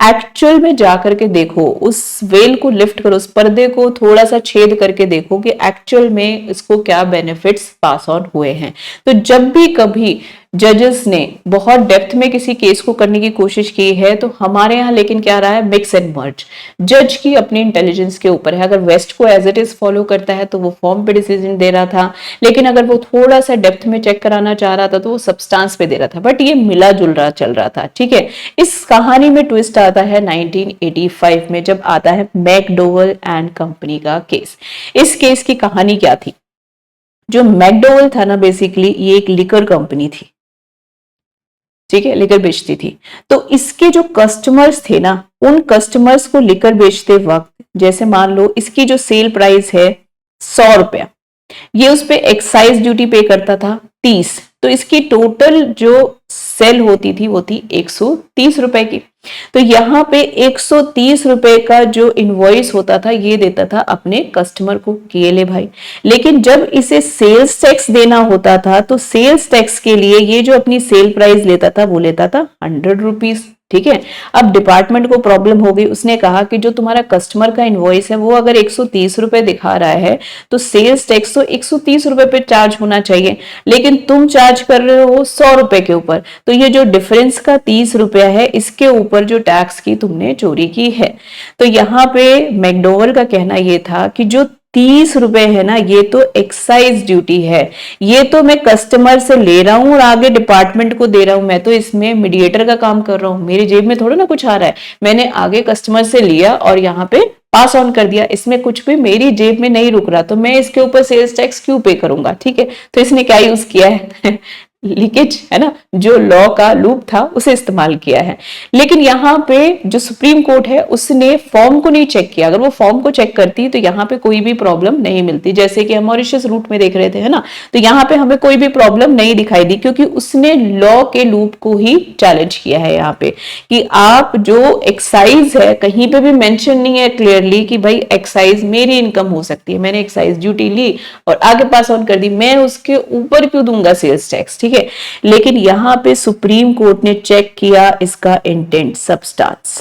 [SPEAKER 1] एक्चुअल में जाकर के देखो, उस वेल को लिफ्ट करो, उस पर्दे को थोड़ा सा छेद करके देखो कि एक्चुअल में इसको क्या बेनिफिट्स पास ऑन हुए हैं। तो जब भी कभी जजेस ने बहुत डेप्थ में किसी केस को करने की कोशिश की है तो हमारे यहाँ लेकिन क्या रहा है? Mix and merge. जज की अपनी इंटेलिजेंस के ऊपर है, अगर वेस्ट को एज इट इज फॉलो करता है तो वो फॉर्म पे डिसीजन दे रहा था, लेकिन अगर वो थोड़ा सा डेप्थ में चेक कराना चाह रहा था तो वो सब्सटेंस पे दे रहा था, बट ये मिला जुल रहा चल रहा था, ठीक है। इस कहानी में ट्विस्ट आता है 1985 में, जब आता है मैकडोवेल एंड कंपनी का केस। इस केस की कहानी क्या थी? जो मैकडोवेल था ना, बेसिकली ये एक लिकर कंपनी थी, ठीक है, लिकर बेचती थी। तो इसके जो कस्टमर्स थे ना, उन कस्टमर्स को लिकर बेचते वक्त, जैसे मान लो इसकी जो सेल प्राइस है 100 रुपया, ये उस पे एक्साइज ड्यूटी पे करता था 30, तो इसकी टोटल जो सेल होती थी वो थी 130 रुपए की। तो यहां पे 130 रुपए का जो इनवॉइस होता था ये देता था अपने कस्टमर को कि ये ले भाई, लेकिन जब इसे सेल्स टैक्स देना होता था तो सेल्स टैक्स के लिए ये जो अपनी सेल प्राइस लेता था वो लेता था 100 रुपीज, ठीक है। अब डिपार्टमेंट को प्रॉब्लम हो गई, उसने कहा कि जो तुम्हारा कस्टमर का इनवॉइस है वो अगर 130 रुपए दिखा रहा है तो सेल्स टैक्स तो 130 रुपए पे चार्ज होना चाहिए, लेकिन तुम चार्ज कर रहे हो 100 रुपए के ऊपर, तो ये जो डिफरेंस का 30 रुपया है इसके ऊपर जो टैक्स की तुमने चोरी की है। तो यहाँ पे मैकडोवेल का कहना यह था कि जो 30 रुपए है ना, ये तो एक्साइज ड्यूटी है, ये तो मैं कस्टमर से ले रहा हूं और आगे डिपार्टमेंट को दे रहा हूं, मैं तो इसमें मीडिएटर का काम कर रहा हूं, मेरी जेब में थोड़ा ना कुछ आ रहा है, मैंने आगे कस्टमर से लिया और यहाँ पे पास ऑन कर दिया, इसमें कुछ भी मेरी जेब में नहीं रुक रहा, तो मैं इसके ऊपर सेल्स टैक्स क्यों पे करूंगा, ठीक है। तो इसने क्या यूज किया है? लीकेज, है ना, जो लॉ का लूप था उसे इस्तेमाल किया है। लेकिन यहाँ पे जो सुप्रीम कोर्ट है उसने फॉर्म को नहीं चेक किया, अगर वो फॉर्म को चेक करती तो यहाँ पे कोई भी प्रॉब्लम नहीं मिलती, जैसे कि हम मॉरिशस रूट में देख रहे थे, है ना, तो यहाँ पे हमें कोई भी प्रॉब्लम नहीं दिखाई दी क्योंकि उसने लॉ के लूप को ही चैलेंज किया है यहाँ पे कि आप जो एक्साइज है, कहीं पे भी मेंशन नहीं है क्लियरली कि भाई एक्साइज मेरी इनकम हो सकती है, मैंने एक्साइज ड्यूटी ली और आगे पास ऑन कर दी, मैं उसके ऊपर क्यों दूंगा सेल्स टैक्स, ठीक है। लेकिन यहां पे सुप्रीम कोर्ट ने चेक किया इसका इंटेंट, सबस्टांस,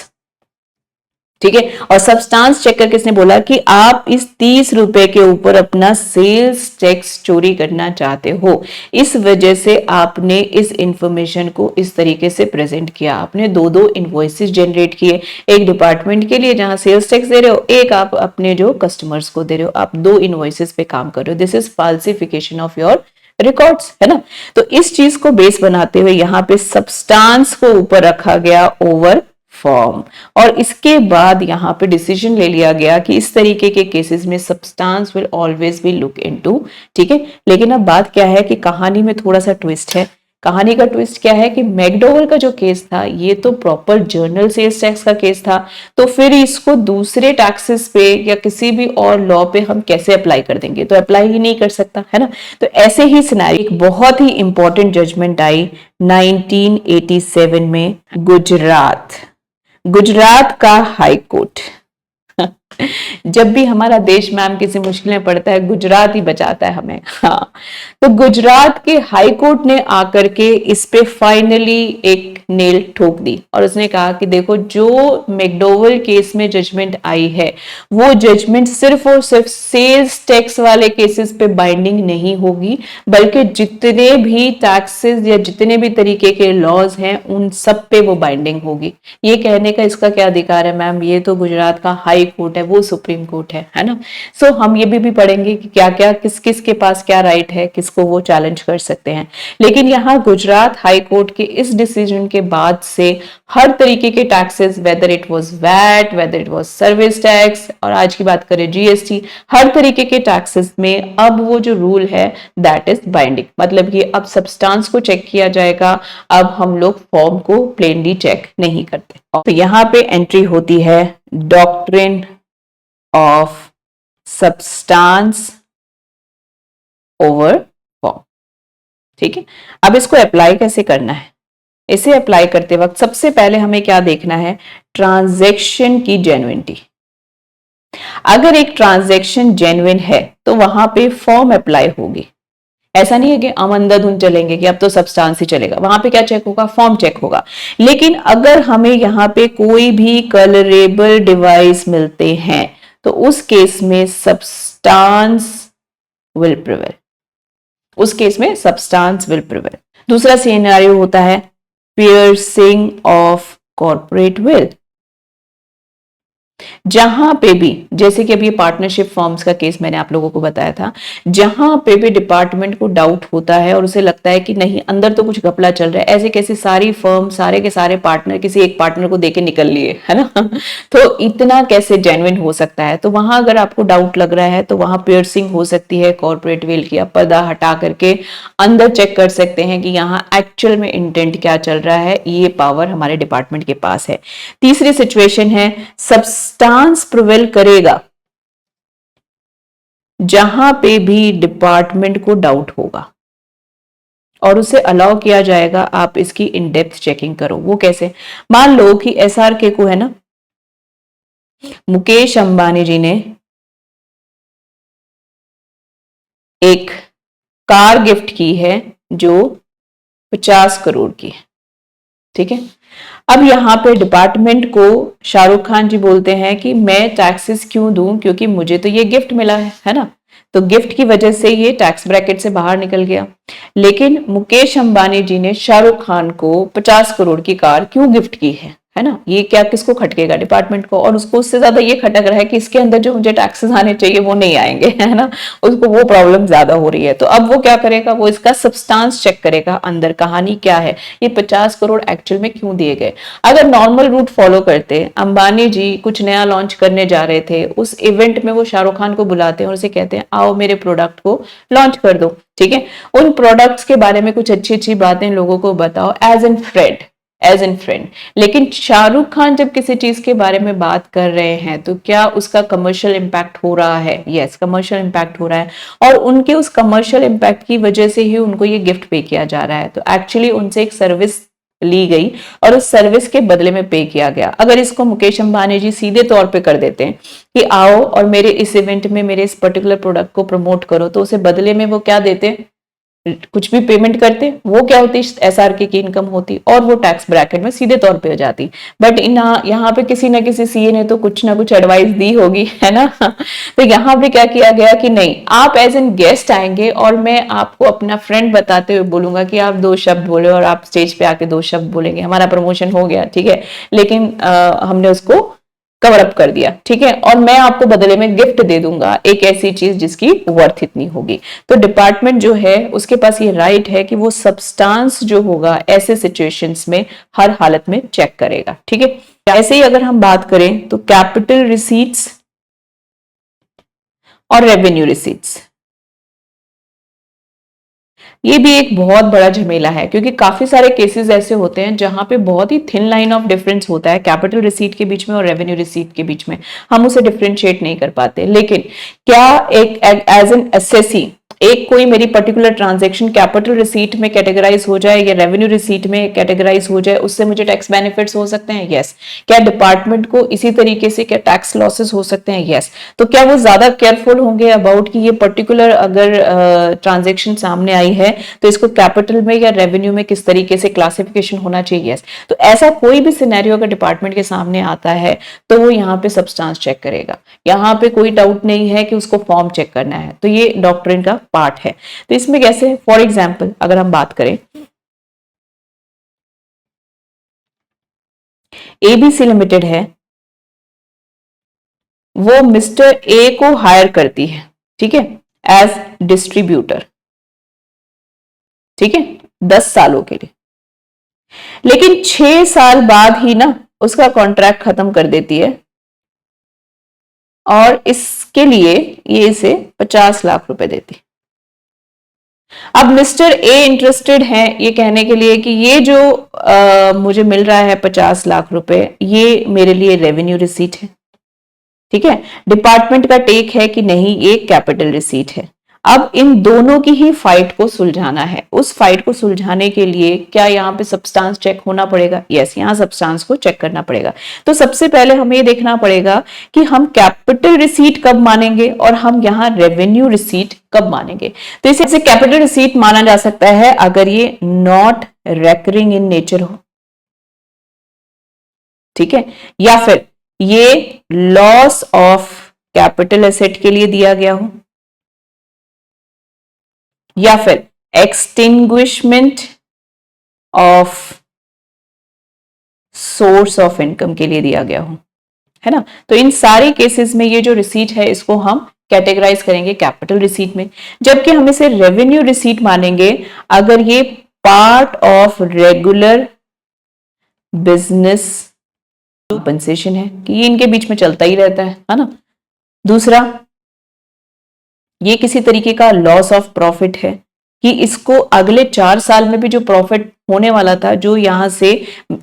[SPEAKER 1] ठीक है, और सबस्टांस चेक करके इसने बोला कि आप इस 30 रुपए के ऊपर अपना सेल्स टैक्स चोरी करना चाहते हो, इस वजह से आपने इस इंफॉर्मेशन को इस तरीके से प्रेजेंट किया, आपने दो इनवॉइसेस जनरेट किए, एक डिपार्टमेंट के लिए जहां सेल्स टैक्स दे रहे हो, एक आप अपने जो कस्टमर्स को दे रहे हो, आप 2 इनवॉइसेस पे काम कर रहे हो, this is फाल्सिफिकेशन of your records, है ना। तो इस चीज को बेस बनाते हुए यहां पे सबस्टांस को ऊपर रखा गया ओवर फॉर्म, और इसके बाद यहां पे डिसीजन ले लिया गया कि इस तरीके के केसेस में substance will always be look into, ठीक है। लेकिन अब बात क्या है कि कहानी में थोड़ा सा ट्विस्ट है। कहानी का ट्विस्ट क्या है कि मैकडोवेल का जो केस था ये तो प्रॉपर जर्नल सेल्स टैक्स का केस था, तो फिर इसको दूसरे टैक्सेस पे या किसी भी और लॉ पे हम कैसे अप्लाई कर देंगे, तो अप्लाई ही नहीं कर सकता, है ना। तो ऐसे ही सिनेरियो एक बहुत ही इंपॉर्टेंट जजमेंट आई 1987 में, गुजरात का हाई कोर्ट जब भी हमारा देश मैम किसी मुश्किल में पड़ता है, गुजरात ही बचाता है हमें। हाँ, तो गुजरात के हाई कोर्ट ने आकर के इस पे फाइनली एक नेल ठोक दी और उसने कहा कि देखो, जो मैकडोवेल केस में जजमेंट आई है वो जजमेंट सिर्फ और सिर्फ सेल्स टैक्स वाले केसेस पे बाइंडिंग नहीं होगी, बल्कि जितने भी टैक्सेस या जितने भी तरीके के लॉज हैं उन सब पे वो बाइंडिंग होगी। ये कहने का इसका क्या अधिकार है मैम? ये तो गुजरात का हाई कोर्ट है, वो सुप्रीम कोर्ट है ना। सो हम ये भी पढ़ेंगे कि क्या क्या किस किस के पास क्या राइट है, किसको वो चैलेंज कर सकते हैं। लेकिन यहाँ गुजरात हाई कोर्ट के इस डिसीजन के बाद से हर तरीके के taxes, whether it was VAT, whether it was service tax, और आज की बात करें जीएसटी, हर तरीके के टैक्सेस में अब वो जो रूल है दैट इज बाइंडिंग। मतलब कि अब सब्सटेंस को चेक किया जाएगा, अब हम लोग फॉर्म को प्लेनली चेक नहीं करते। तो यहाँ पे एंट्री होती है doctrine of substance over form. ठीक है, अब इसको अप्लाई कैसे करना है? इसे अप्लाई करते वक्त सबसे पहले हमें क्या देखना है? ट्रांजैक्शन की जेन्युइनिटी। अगर एक ट्रांजैक्शन जेन्युइन है तो वहां पे फॉर्म अप्लाई होगी। ऐसा नहीं है कि हम अंधाधुंध चलेंगे कि अब तो सब्सटेंस ही चलेगा, वहां पे क्या चेक होगा? फॉर्म चेक होगा। लेकिन अगर हमें यहां पे कोई भी कलरेबल डिवाइस मिलते हैं तो उस केस में सब्सटेंस विल प्रिवेल। उस केस में सब्सटेंस विल प्रिवेल। दूसरा सिनेरियो होता है पियर्सिंग ऑफ कॉर्पोरेट विल। जहां पे भी, जैसे कि अभी पार्टनरशिप फॉर्म्स का केस मैंने आप लोगों को बताया था, जहां पे भी डिपार्टमेंट को डाउट होता है और उसे लगता है कि नहीं अंदर तो कुछ घपला चल रहा है, ऐसे कैसे सारी फर्म, सारे के सारे पार्टनर किसी एक पार्टनर को देके निकल लिए, है ना, तो इतना कैसे जेन्युइन हो सकता है? तो वहां अगर आपको डाउट लग रहा है तो वहां पियर्सिंग हो सकती है कॉर्पोरेट विल की। आप पर्दा हटा करके अंदर चेक कर सकते हैं कि यहाँ एक्चुअल में इंटेंट क्या चल रहा है। ये पावर हमारे डिपार्टमेंट के पास है। तीसरी सिचुएशन है सब्सटेंस प्रिवेल करेगा जहां पे भी डिपार्टमेंट को डाउट होगा और उसे अलाउ किया जाएगा आप इसकी इन डेप्थ चेकिंग करो। वो कैसे? मान लो कि एसआरके को, है ना, मुकेश अंबानी जी ने एक कार गिफ्ट की है जो 50 करोड़ की है। ठीक है, अब यहां पे डिपार्टमेंट को शाहरुख खान जी बोलते हैं कि मैं टैक्सेस क्यों दूं, क्योंकि मुझे तो ये गिफ्ट मिला है ना, तो गिफ्ट की वजह से ये टैक्स ब्रैकेट से बाहर निकल गया। लेकिन मुकेश अंबानी जी ने शाहरुख खान को 50 करोड़ की कार क्यों गिफ्ट की है ना, ये क्या किसको खटकेगा? डिपार्टमेंट को। और उसको उससे ज्यादा ये खटक रहा है कि इसके अंदर जो मुझे टैक्सेस आने चाहिए वो नहीं आएंगे, है ना, उसको वो प्रॉब्लम ज्यादा हो रही है। तो अब वो क्या करेगा? वो इसका सब्सटेंस चेक करेगा, अंदर कहानी क्या है, ये 50 करोड़ एक्चुअल में क्यों दिए गए। अगर नॉर्मल रूट फॉलो करते, अंबानी जी कुछ नया लॉन्च करने जा रहे थे, उस इवेंट में वो शाहरुख खान को बुलाते हैं और उसे कहते हैं आओ मेरे प्रोडक्ट को लॉन्च कर दो। ठीक है, उन प्रोडक्ट्स के बारे में कुछ अच्छी अच्छी बातें लोगों को बताओ एज एन फ्रेंड। लेकिन शाहरुख खान जब किसी चीज के बारे में बात कर रहे हैं तो क्या उसका कमर्शियल इंपैक्ट हो रहा है? यस, कमर्शियल इंपैक्ट हो रहा है, और उनके उस कमर्शियल इंपैक्ट की वजह से ही उनको ये गिफ्ट पे किया जा रहा है। तो एक्चुअली उनसे एक सर्विस ली गई और उस सर्विस के बदले में पे किया गया। अगर इसको मुकेश अंबानी जी सीधे तौर पे कर देते हैं कि आओ और मेरे इस इवेंट में मेरे इस पर्टिकुलर प्रोडक्ट को प्रमोट करो, तो उसे बदले में वो क्या देते? कुछ भी पेमेंट करते, वो क्या होती? एसआरके की इनकम होती और वो टैक्स ब्रैकेट में सीधे तौर पे हो जाती। बट यहाँ पे किसी ना किसी सीए ने तो कुछ ना कुछ एडवाइस दी होगी, है ना, तो यहाँ पे क्या किया गया कि नहीं, आप एज एन गेस्ट आएंगे और मैं आपको अपना फ्रेंड बताते हुए बोलूंगा कि आप 2 शब्द बोले और आप स्टेज पे आके 2 शब्द बोलेंगे, हमारा प्रमोशन हो गया। ठीक है, लेकिन हमने उसको कवर अप कर दिया। ठीक है, और मैं आपको बदले में गिफ्ट दे दूंगा एक ऐसी चीज जिसकी वर्थ इतनी होगी। तो डिपार्टमेंट जो है उसके पास ये राइट है कि वो सब्सटेंस जो होगा ऐसे सिचुएशंस में हर हालत में चेक करेगा। ठीक है, ऐसे ही अगर हम बात करें तो कैपिटल रिसीट्स और रेवेन्यू रिसीट्स, ये भी एक बहुत बड़ा झमेला है, क्योंकि काफी सारे केसेस ऐसे होते हैं जहां पे बहुत ही थिन लाइन ऑफ डिफरेंस होता है कैपिटल रिसीट के बीच में और रेवेन्यू रिसीट के बीच में, हम उसे डिफरेंशिएट नहीं कर पाते। लेकिन क्या एक एज एन एसएससी एक कोई मेरी पर्टिकुलर ट्रांजैक्शन कैपिटल रिसीट में कैटेगराइज हो जाए या रेवेन्यू रिसीट में कैटेगराइज हो जाए, उससे मुझे टैक्स बेनिफिट्स हो सकते हैं, यस। क्या डिपार्टमेंट को इसी तरीके से क्या टैक्स लॉसेस हो सकते हैं, यस। तो क्या वो ज्यादा केयरफुल होंगे अबाउट कि ये पर्टिकुलर अगर ट्रांजेक्शन सामने आई है तो इसको कैपिटल में या रेवेन्यू में किस तरीके से क्लासिफिकेशन होना चाहिए, यस। तो ऐसा कोई भी सिनेरियो अगर डिपार्टमेंट के सामने आता है तो वो यहाँ पे सब्सटेंस चेक करेगा, यहाँ पे कोई डाउट नहीं है कि उसको फॉर्म चेक करना है। तो ये डॉक्ट्रिन का पार्ट है। तो इसमें कैसे, फॉर एग्जाम्पल अगर हम बात करें, एबीसी लिमिटेड है, वो मिस्टर ए को हायर करती है, ठीक है, एज डिस्ट्रीब्यूटर, ठीक है, 10 सालों के लिए। लेकिन 6 साल बाद ही ना उसका कॉन्ट्रैक्ट खत्म कर देती है और इसके लिए ये इसे 50 लाख रुपए देती है। अब मिस्टर ए इंटरेस्टेड है ये कहने के लिए कि ये जो मुझे मिल रहा है 50 लाख रुपए, ये मेरे लिए रेवेन्यू रिसीट है, ठीक है। डिपार्टमेंट का टेक है कि नहीं ये कैपिटल रिसीट है। अब इन दोनों की ही फाइट को सुलझाना है। उस फाइट को सुलझाने के लिए क्या यहाँ पे सब्सटेंस चेक होना पड़ेगा, यस, यहाँ सब्सटेंस को चेक करना पड़ेगा। तो सबसे पहले हमें ये देखना पड़ेगा कि हम कैपिटल रिसीट कब मानेंगे और हम यहाँ रेवेन्यू रिसीट कब मानेंगे। तो इसे कैपिटल रिसीट माना जा सकता है अगर ये नॉट रेकरिंग इन नेचर हो, ठीक है, या फिर ये लॉस ऑफ कैपिटल एसेट के लिए दिया गया हो, या फिर extinguishment of source of income के लिए दिया गया हो, है ना। तो इन सारे केसेस में ये जो रिसीट है इसको हम कैटेगराइज करेंगे कैपिटल रिसीट में, जबकि हम इसे रेवेन्यू रिसीट मानेंगे अगर ये part of regular business compensation है, कि ये इनके बीच में चलता ही रहता है ना। दूसरा, ये किसी तरीके का लॉस ऑफ प्रॉफिट है कि इसको अगले 4 साल में भी जो प्रॉफिट होने वाला था, जो यहां से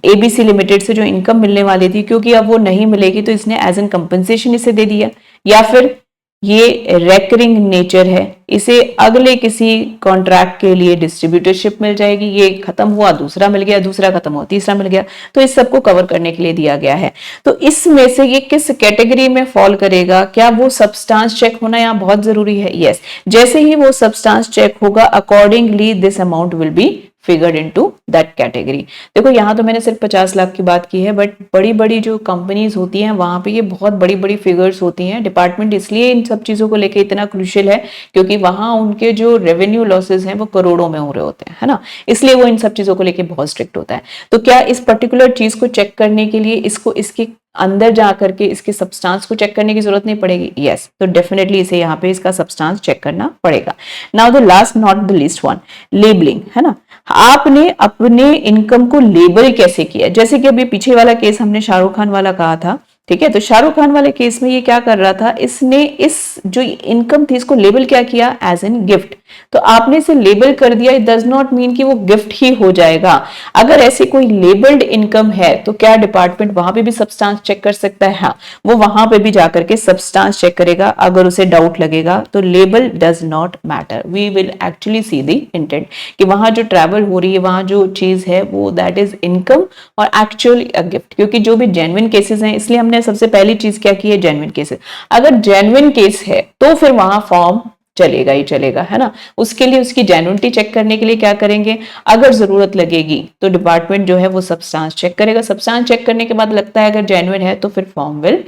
[SPEAKER 1] एबीसी लिमिटेड से जो इनकम मिलने वाली थी, क्योंकि अब वो नहीं मिलेगी तो इसने एज एन कंपनसेशन इसे दे दिया। या फिर ये रेकरिंग नेचर है, इसे अगले किसी कॉन्ट्रैक्ट के लिए डिस्ट्रीब्यूटरशिप मिल जाएगी, ये खत्म हुआ दूसरा मिल गया, दूसरा खत्म हुआ तीसरा मिल गया, तो इस सबको कवर करने के लिए दिया गया है। तो इसमें से ये किस कैटेगरी में फॉल करेगा, क्या वो सब्सटेंस चेक होना यहाँ बहुत जरूरी है, यस। जैसे ही वो सब्सटेंस चेक होगा accordingly this amount will be figured into that category. देखो यहाँ तो मैंने सिर्फ 50 लाख की बात की है, बट बड़ी बड़ी जो कंपनीज होती हैं वहां पे ये बहुत बड़ी बड़ी फिगर्स होती हैं। डिपार्टमेंट इसलिए इन सब चीजों को लेके इतना क्रूशियल है क्योंकि वहां उनके जो रेवेन्यू लॉसेज हैं वो करोड़ों में हो रहे होते हैं, है ना, इसलिए वो इन सब चीजों को लेके बहुत स्ट्रिक्ट होता है। तो क्या इस पर्टिकुलर चीज को चेक करने के लिए इसको इसके अंदर जा करके इसके सब्सटेंस को चेक करने की जरूरत नहीं पड़ेगी, यस। तो डेफिनेटली इसे यहाँ पे इसका सब्सटेंस चेक करना पड़ेगा। Now the last not the least one, labelling, है ना। आपने अपने इनकम को लेबल कैसे किया, जैसे कि अभी पीछे वाला केस हमने शाहरुख खान वाला कहा था, ठीक है। तो शाहरुख खान वाले केस में ये क्या कर रहा था, इसने इस जो इनकम थी इसको लेबल क्या किया, एज एन गिफ्ट। तो आपने इसे लेबल कर दिया, इट डज नॉट मीन कि वो गिफ्ट ही हो जाएगा। अगर ऐसी कोई लेबल्ड इनकम है तो क्या डिपार्टमेंट वहां पे भी सब्सटेंस चेक कर सकता है, हाँ, वो वहां पे भी जाकर के सब्सटेंस चेक करेगा अगर उसे डाउट लगेगा। तो label does not matter, we will actually see the intent कि वहां जो ट्रैवल हो रही है, वहां जो चीज है वो दैट इज इनकम और एक्चुअली अ गिफ्ट। क्योंकि जो भी जेन्युइन केसेस हैं, इसलिए हमने सबसे पहली चीज क्या की है, जेन्युइन केसेस। अगर जेन्युइन केस है तो फिर वहां फॉर्म चलेगा ही चलेगा, है ना। उसके लिए उसकी जेन्युइनिटी चेक करने के लिए क्या करेंगे, अगर जरूरत लगेगी तो डिपार्टमेंट जो है वो सब्सटेंस चेक करेगा। सब्सटेंस चेक करने के बाद लगता है अगर जेन्युइन है तो फिर फॉर्म विल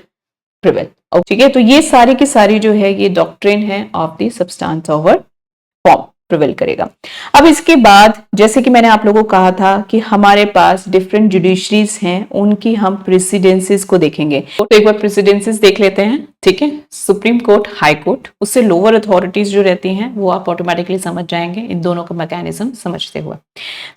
[SPEAKER 1] प्रिवेल, ठीक है। तो ये सारी की सारी जो है ये डॉक्ट्रिन है of the substance over form prevail करेगा। अब इसके बाद जैसे कि मैंने आप लोगों को कहा था कि हमारे पास डिफरेंट जुडिशरीज हैं, उनकी हम प्रेसिडेंसीज को देखेंगे। तो एक बार प्रेसिडेंसीज देख लेते हैं, ठीक है। सुप्रीम कोर्ट, हाई कोर्ट, उससे लोअर अथॉरिटीज जो रहती हैं वो आप ऑटोमेटिकली समझ जाएंगे इन दोनों का मैकेनिज्म समझते हुए।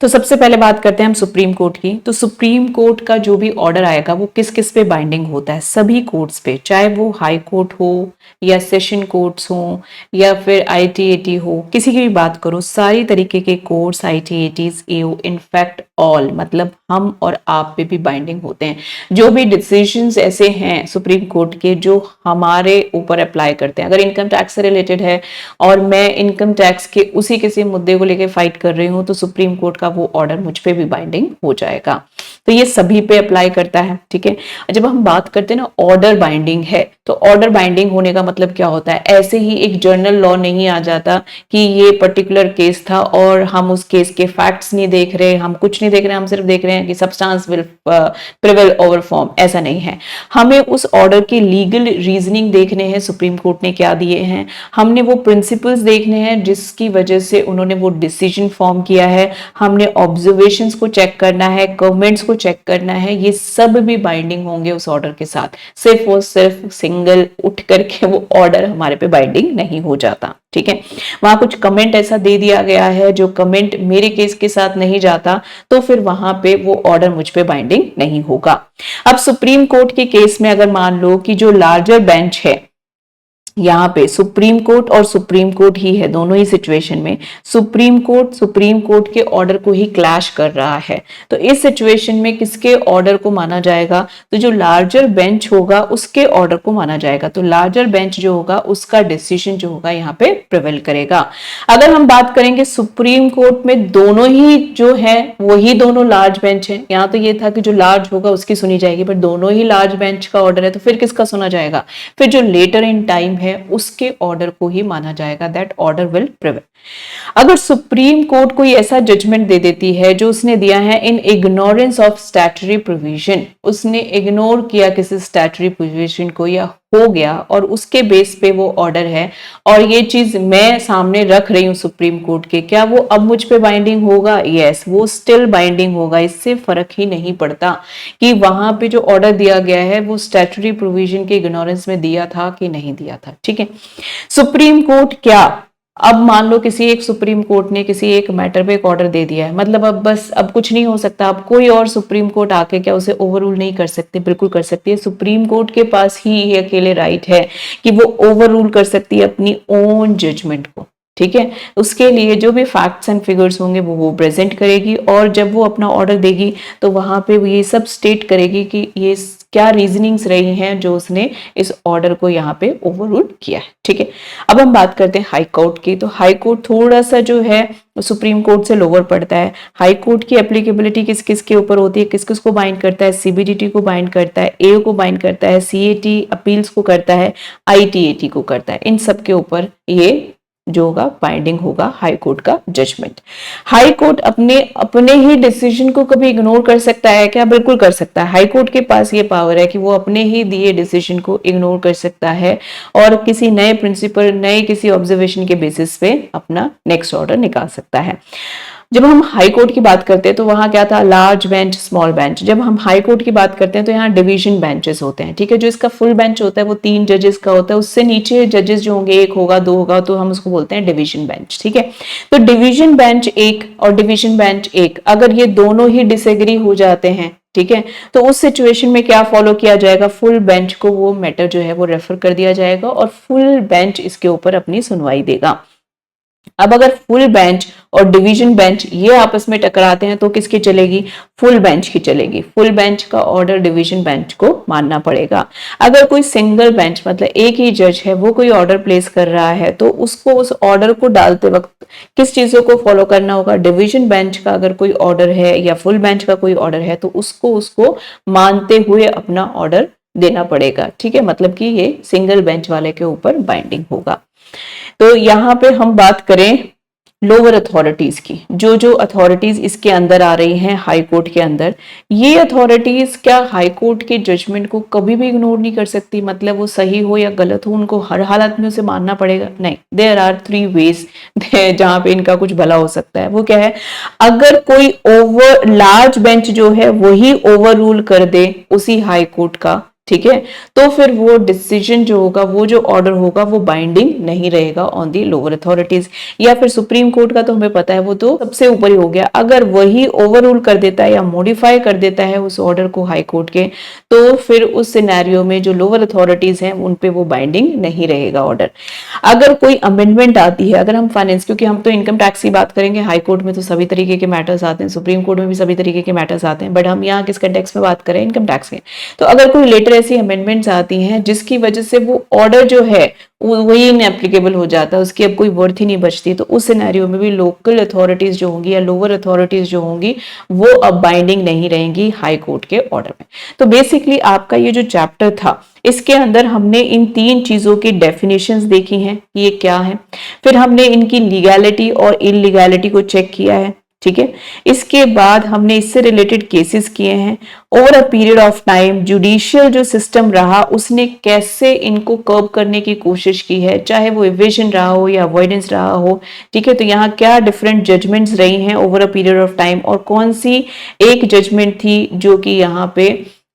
[SPEAKER 1] तो सबसे पहले बात करते हैं हम सुप्रीम कोर्ट की। तो सुप्रीम कोर्ट का जो भी ऑर्डर आएगा वो किस किस पे बाइंडिंग होता है, सभी कोर्ट्स पे, चाहे वो हाई कोर्ट हो या सेशन कोर्ट्स हो या फिर ITAT हो, किसी की भी बात करूं, सारी तरीके के कोर्ट्स, आईटीएटीज, एओ, इनफैक्ट ऑल, मतलब हम और आप पे भी बाइंडिंग होते हैं। जो भी डिसीजंस ऐसे हैं सुप्रीम कोर्ट के जो हमारे ऊपर अप्लाई करते हैं, अगर इनकम टैक्स से रिलेटेड है और मैं इनकम टैक्स के उसी किसी मुद्दे को लेकर फाइट कर रही हूं, तो सुप्रीम कोर्ट का वो ऑर्डर मुझ पे भी बाइंडिंग हो जाएगा। तो ये सभी पे अप्लाई करता है, ठीक है। जब हम बात करते हैं ना ऑर्डर बाइंडिंग है, तो ऑर्डर बाइंडिंग होने का मतलब क्या होता है, ऐसे ही एक जर्नल लॉ नहीं आ जाता कि ये पर्टिकुलर केस था और हम उस केस के फैक्ट्स नहीं देख रहे, हम कुछ नहीं देख रहे, हम सिर्फ देख रहे हैं कि substance will prevail over form. ऐसा नहीं है, हमें उस ऑर्डर के लीगल रीजनिंग देखने हैं, सुप्रीम कोर्ट ने क्या दिए हैं, हमने वो प्रिंसिपल्स देखने हैं जिसकी वजह से उन्होंने वो डिसीजन फॉर्म किया है, हमने ऑब्जर्वेशंस को चेक करना है, कमेंट्स को चेक करना है, ये सब भी बाइंडिंग होंगे उस ऑर्डर के साथ। सिर्फ और सिर्फ सिंगल उठ करके वो ऑर्डर हमारे पे बाइंडिंग नहीं हो जाता, ठीक है। वहां कुछ कमेंट ऐसा दे दिया गया है जो कमेंट मेरे केस के साथ नहीं जाता, तो फिर वहां पे वो ऑर्डर मुझ पे बाइंडिंग नहीं होगा। अब सुप्रीम कोर्ट के केस में अगर मान लो कि जो लार्जर बेंच है, यहाँ पे सुप्रीम कोर्ट और सुप्रीम कोर्ट ही है दोनों ही सिचुएशन में, सुप्रीम कोर्ट के ऑर्डर को ही क्लैश कर रहा है, तो इस सिचुएशन में किसके ऑर्डर को माना जाएगा, तो जो लार्जर बेंच होगा उसके ऑर्डर को माना जाएगा। तो लार्जर बेंच जो होगा उसका डिसीजन जो होगा यहाँ पे प्रिवेल करेगा। अगर हम बात करेंगे सुप्रीम कोर्ट में दोनों ही जो है वही दोनों लार्ज बेंच है, यहाँ तो ये था कि जो लार्ज होगा उसकी सुनी जाएगी, पर दोनों ही लार्ज बेंच का ऑर्डर है, तो फिर किसका सुना जाएगा, फिर जो लेटर इन टाइम है उसके ऑर्डर को ही माना जाएगा, दैट ऑर्डर विल प्रिवेल। अगर सुप्रीम कोर्ट कोई ऐसा जजमेंट दे देती है जो उसने दिया है in ignorance of statutory provision, उसने इग्नोर किया किसी स्टैट्यूटरी प्रोविजन को या हो गया और उसके बेस पे वो ऑर्डर है, और ये चीज मैं सामने रख रही हूं सुप्रीम कोर्ट के, क्या वो अब मुझ पे बाइंडिंग होगा? यस, वो स्टिल बाइंडिंग होगा। इससे फर्क ही नहीं पड़ता कि वहां पे जो ऑर्डर दिया गया है वो स्टैट्यूटरी प्रोविजन के इग्नोरेंस में दिया था कि नहीं दिया था, ठीक है। सुप्रीम कोर्ट क्या, अब मान लो किसी एक सुप्रीम कोर्ट ने किसी एक मैटर पे एक ऑर्डर दे दिया है, मतलब अब बस अब कुछ नहीं हो सकता, अब कोई और सुप्रीम कोर्ट आके क्या उसे ओवररूल नहीं कर सकते? बिल्कुल कर सकती है। सुप्रीम कोर्ट के पास ही ये अकेले राइट है कि वो ओवररूल कर सकती है अपनी ओन जजमेंट को, ठीक है। उसके लिए जो भी फैक्ट्स एंड फिगर्स होंगे वो प्रेजेंट करेगी, और जब वो अपना ऑर्डर देगी तो वहां पे वो ये सब स्टेट करेगी कि ये क्या रीजनिंग्स रही हैं जो उसने इस ऑर्डर को यहाँ पे ओवररूल किया है, ठीक है। अब हम बात करते हैं हाई कोर्ट की, तो हाई कोर्ट थोड़ा सा जो है सुप्रीम कोर्ट से लोअर पड़ता है। हाई कोर्ट की एप्लीकेबिलिटी किस किस के ऊपर होती है, किस किस को बाइंड करता है? सीबीडीटी को बाइंड करता है, एओ को बाइंड करता है, सीएटी अपील्स को करता है, आईटीएटी को करता है। इन सब के ऊपर ये जो होगा बाइंडिंग होगा हाई कोर्ट का जजमेंट। हाई कोर्ट अपने ही डिसीजन को कभी इग्नोर कर सकता है क्या? बिल्कुल कर सकता है। हाई कोर्ट के पास ये पावर है कि वो अपने ही दिए डिसीजन को इग्नोर कर सकता है और किसी नए प्रिंसिपल, नए किसी ऑब्जर्वेशन के बेसिस पे अपना नेक्स्ट ऑर्डर निकाल सकता है। जब हम हाई कोर्ट की बात करते हैं तो वहां क्या था? Large bench, small bench. जब हम हाई कोर्ट की बात करते हैं तो यहाँ डिवीजन बेंचेस होते हैं, ठीक है। जो इसका फुल बेंच होता है वो 3 जजेस का होता है, उससे नीचे जजेस जो होंगे 1 होगा, 2 होगा, तो हम उसको बोलते हैं डिवीजन बेंच, ठीक है। तो डिवीजन बेंच 1 और डिवीजन बेंच 1 अगर ये दोनों ही डिसएग्री हो जाते हैं, ठीक है, तो उस सिचुएशन में क्या फॉलो किया जाएगा? फुल बेंच को वो मैटर जो है वो रेफर कर दिया जाएगा और फुल बेंच इसके ऊपर अपनी सुनवाई देगा। अब अगर फुल बेंच और डिवीजन बेंच ये आपस में टकराते हैं तो किसकी चलेगी? फुल बेंच की चलेगी। फुल बेंच का ऑर्डर डिवीजन बेंच को मानना पड़ेगा। अगर कोई सिंगल बेंच मतलब एक ही जज है वो कोई ऑर्डर प्लेस कर रहा है तो उसको उस ऑर्डर को डालते वक्त किस चीजों को फॉलो करना होगा? डिवीजन बेंच का अगर कोई ऑर्डर है या फुल बेंच का कोई ऑर्डर है तो उसको मानते हुए अपना ऑर्डर देना पड़ेगा, ठीक है। मतलब कि ये सिंगल बेंच वाले के ऊपर बाइंडिंग होगा। तो यहाँ पे हम बात करें लोअर अथॉरिटीज की, जो अथॉरिटीज इसके अंदर आ रही हैं हाई कोर्ट के अंदर, ये अथॉरिटीज क्या हाई कोर्ट के जजमेंट को कभी भी इग्नोर नहीं कर सकती? मतलब वो सही हो या गलत हो उनको हर हालत में उसे मानना पड़ेगा? नहीं, देयर आर 3 वेज जहां पे इनका कुछ भला हो सकता है। वो क्या है? अगर कोई ओवर लार्ज बेंच जो है वही ओवर रूल कर दे उसी हाई कोर्ट का, ठीक है, तो फिर वो डिसीजन जो होगा, वो जो ऑर्डर होगा, वो बाइंडिंग नहीं रहेगा ऑन दी लोअर अथॉरिटीज। या फिर सुप्रीम कोर्ट का तो हमें पता है वो तो सबसे ऊपर ही हो गया, अगर वही ओवर रूल कर देता है या मॉडिफाई कर देता है उस ऑर्डर को हाई कोर्ट के, तो फिर उस सिनेरियो में जो लोअर अथॉरिटीज हैं उन पे वो बाइंडिंग नहीं रहेगा ऑर्डर। अगर कोई अमेंडमेंट आती है, अगर हम फाइनेंस, क्योंकि हम तो इनकम टैक्स की बात करेंगे, हाई कोर्ट में तो सभी तरीके के मैटर्स आते हैं, सुप्रीम कोर्ट में भी सभी तरीके के मैटर्स आते हैं, बट हम यहाँ किस कंटेक्स्ट में बात करें, इनकम टैक्स के। तो अगर कोई लेटर ऐसी अमेंडमेंट्स आती हैं जिसकी वजह से वो ऑर्डर जो है वही इनएप्लीकेबल हो जाता है, उसकी अब कोई वर्थ ही नहीं बचती, तो उस सिनेरियो में भी लोकल अथॉरिटीज जो होंगी या लोअर अथॉरिटीज जो होंगी वो अब बाइंडिंग नहीं रहेंगी हाई कोर्ट के ऑर्डर में। तो बेसिकली आपका ये जो चैप्टर था, इसके अंदर हमने इन 3 चीजों की डेफिनेशंस देखी हैं, ये क्या है, फिर हमने इनकी लीगैलिटी और इलीगैलिटी को चेक किया है, ठीक है। इसके बाद हमने इससे रिलेटेड केसेस किए हैं। Over a period of time judicial जो सिस्टम रहा उसने कैसे इनको कर्ब करने की कोशिश की है, चाहे वो इवेजन रहा हो या अवॉइडेंस रहा हो, ठीक है। तो यहाँ क्या डिफरेंट जजमेंट्स रही हैं over a period of time, और कौन सी एक जजमेंट थी जो कि यहाँ पे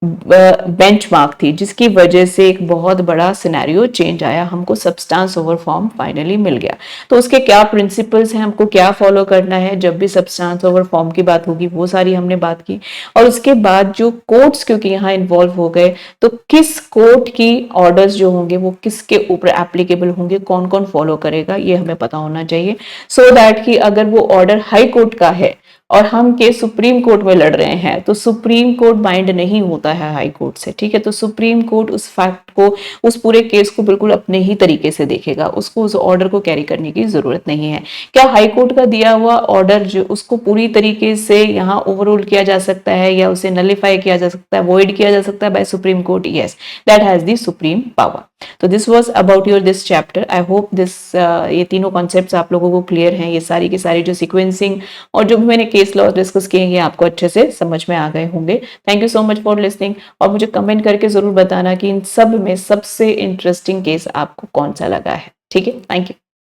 [SPEAKER 1] बेंचमार्क थी, जिसकी वजह से एक बहुत बड़ा सिनेरियो चेंज आया, हमको सब्सटेंस ओवर फॉर्म फाइनली मिल गया। तो उसके क्या प्रिंसिपल्स हैं, हमको क्या फॉलो करना है जब भी सब्सटेंस ओवर फॉर्म की बात होगी, वो सारी हमने बात की। और उसके बाद जो कोर्ट्स क्योंकि यहाँ इन्वॉल्व हो गए, तो किस कोर्ट की ऑर्डर्स जो होंगे वो किसके ऊपर एप्लीकेबल होंगे, कौन कौन फॉलो करेगा, ये हमें पता होना चाहिए, सो दैट कि अगर वो ऑर्डर हाई कोर्ट का है और हम केस सुप्रीम कोर्ट में लड़ रहे हैं, तो सुप्रीम कोर्ट बाइंड नहीं होता है हाई कोर्ट से, ठीक है। तो सुप्रीम कोर्ट उस फैक्ट को, उस पूरे केस को बिल्कुल अपने ही तरीके से देखेगा, उसको उस ऑर्डर को कैरी करने की जरूरत नहीं है। क्या हाई कोर्ट का दिया हुआ ऑर्डर जो उसको पूरी तरीके से यहाँ ओवररूल किया जा सकता है या उसे नलिफाई किया जा सकता है, वॉइड किया जा सकता है by supreme court? Yes, that has the supreme power. तो this was about your this chapter. I hope this ये तीनों कॉन्सेप्ट्स आप लोगों को क्लियर हैं, ये सारी की सारी जो सीक्वेंसिंग और जो भी मैंने केस लॉ डिस्कस किए हैं आपको अच्छे से समझ में आ गए होंगे। Thank you so much for listening, और मुझे कमेंट करके जरूर बताना कि इन सब में सबसे इंटरेस्टिंग केस आपको कौन सा लगा है, ठीक है। Thank you.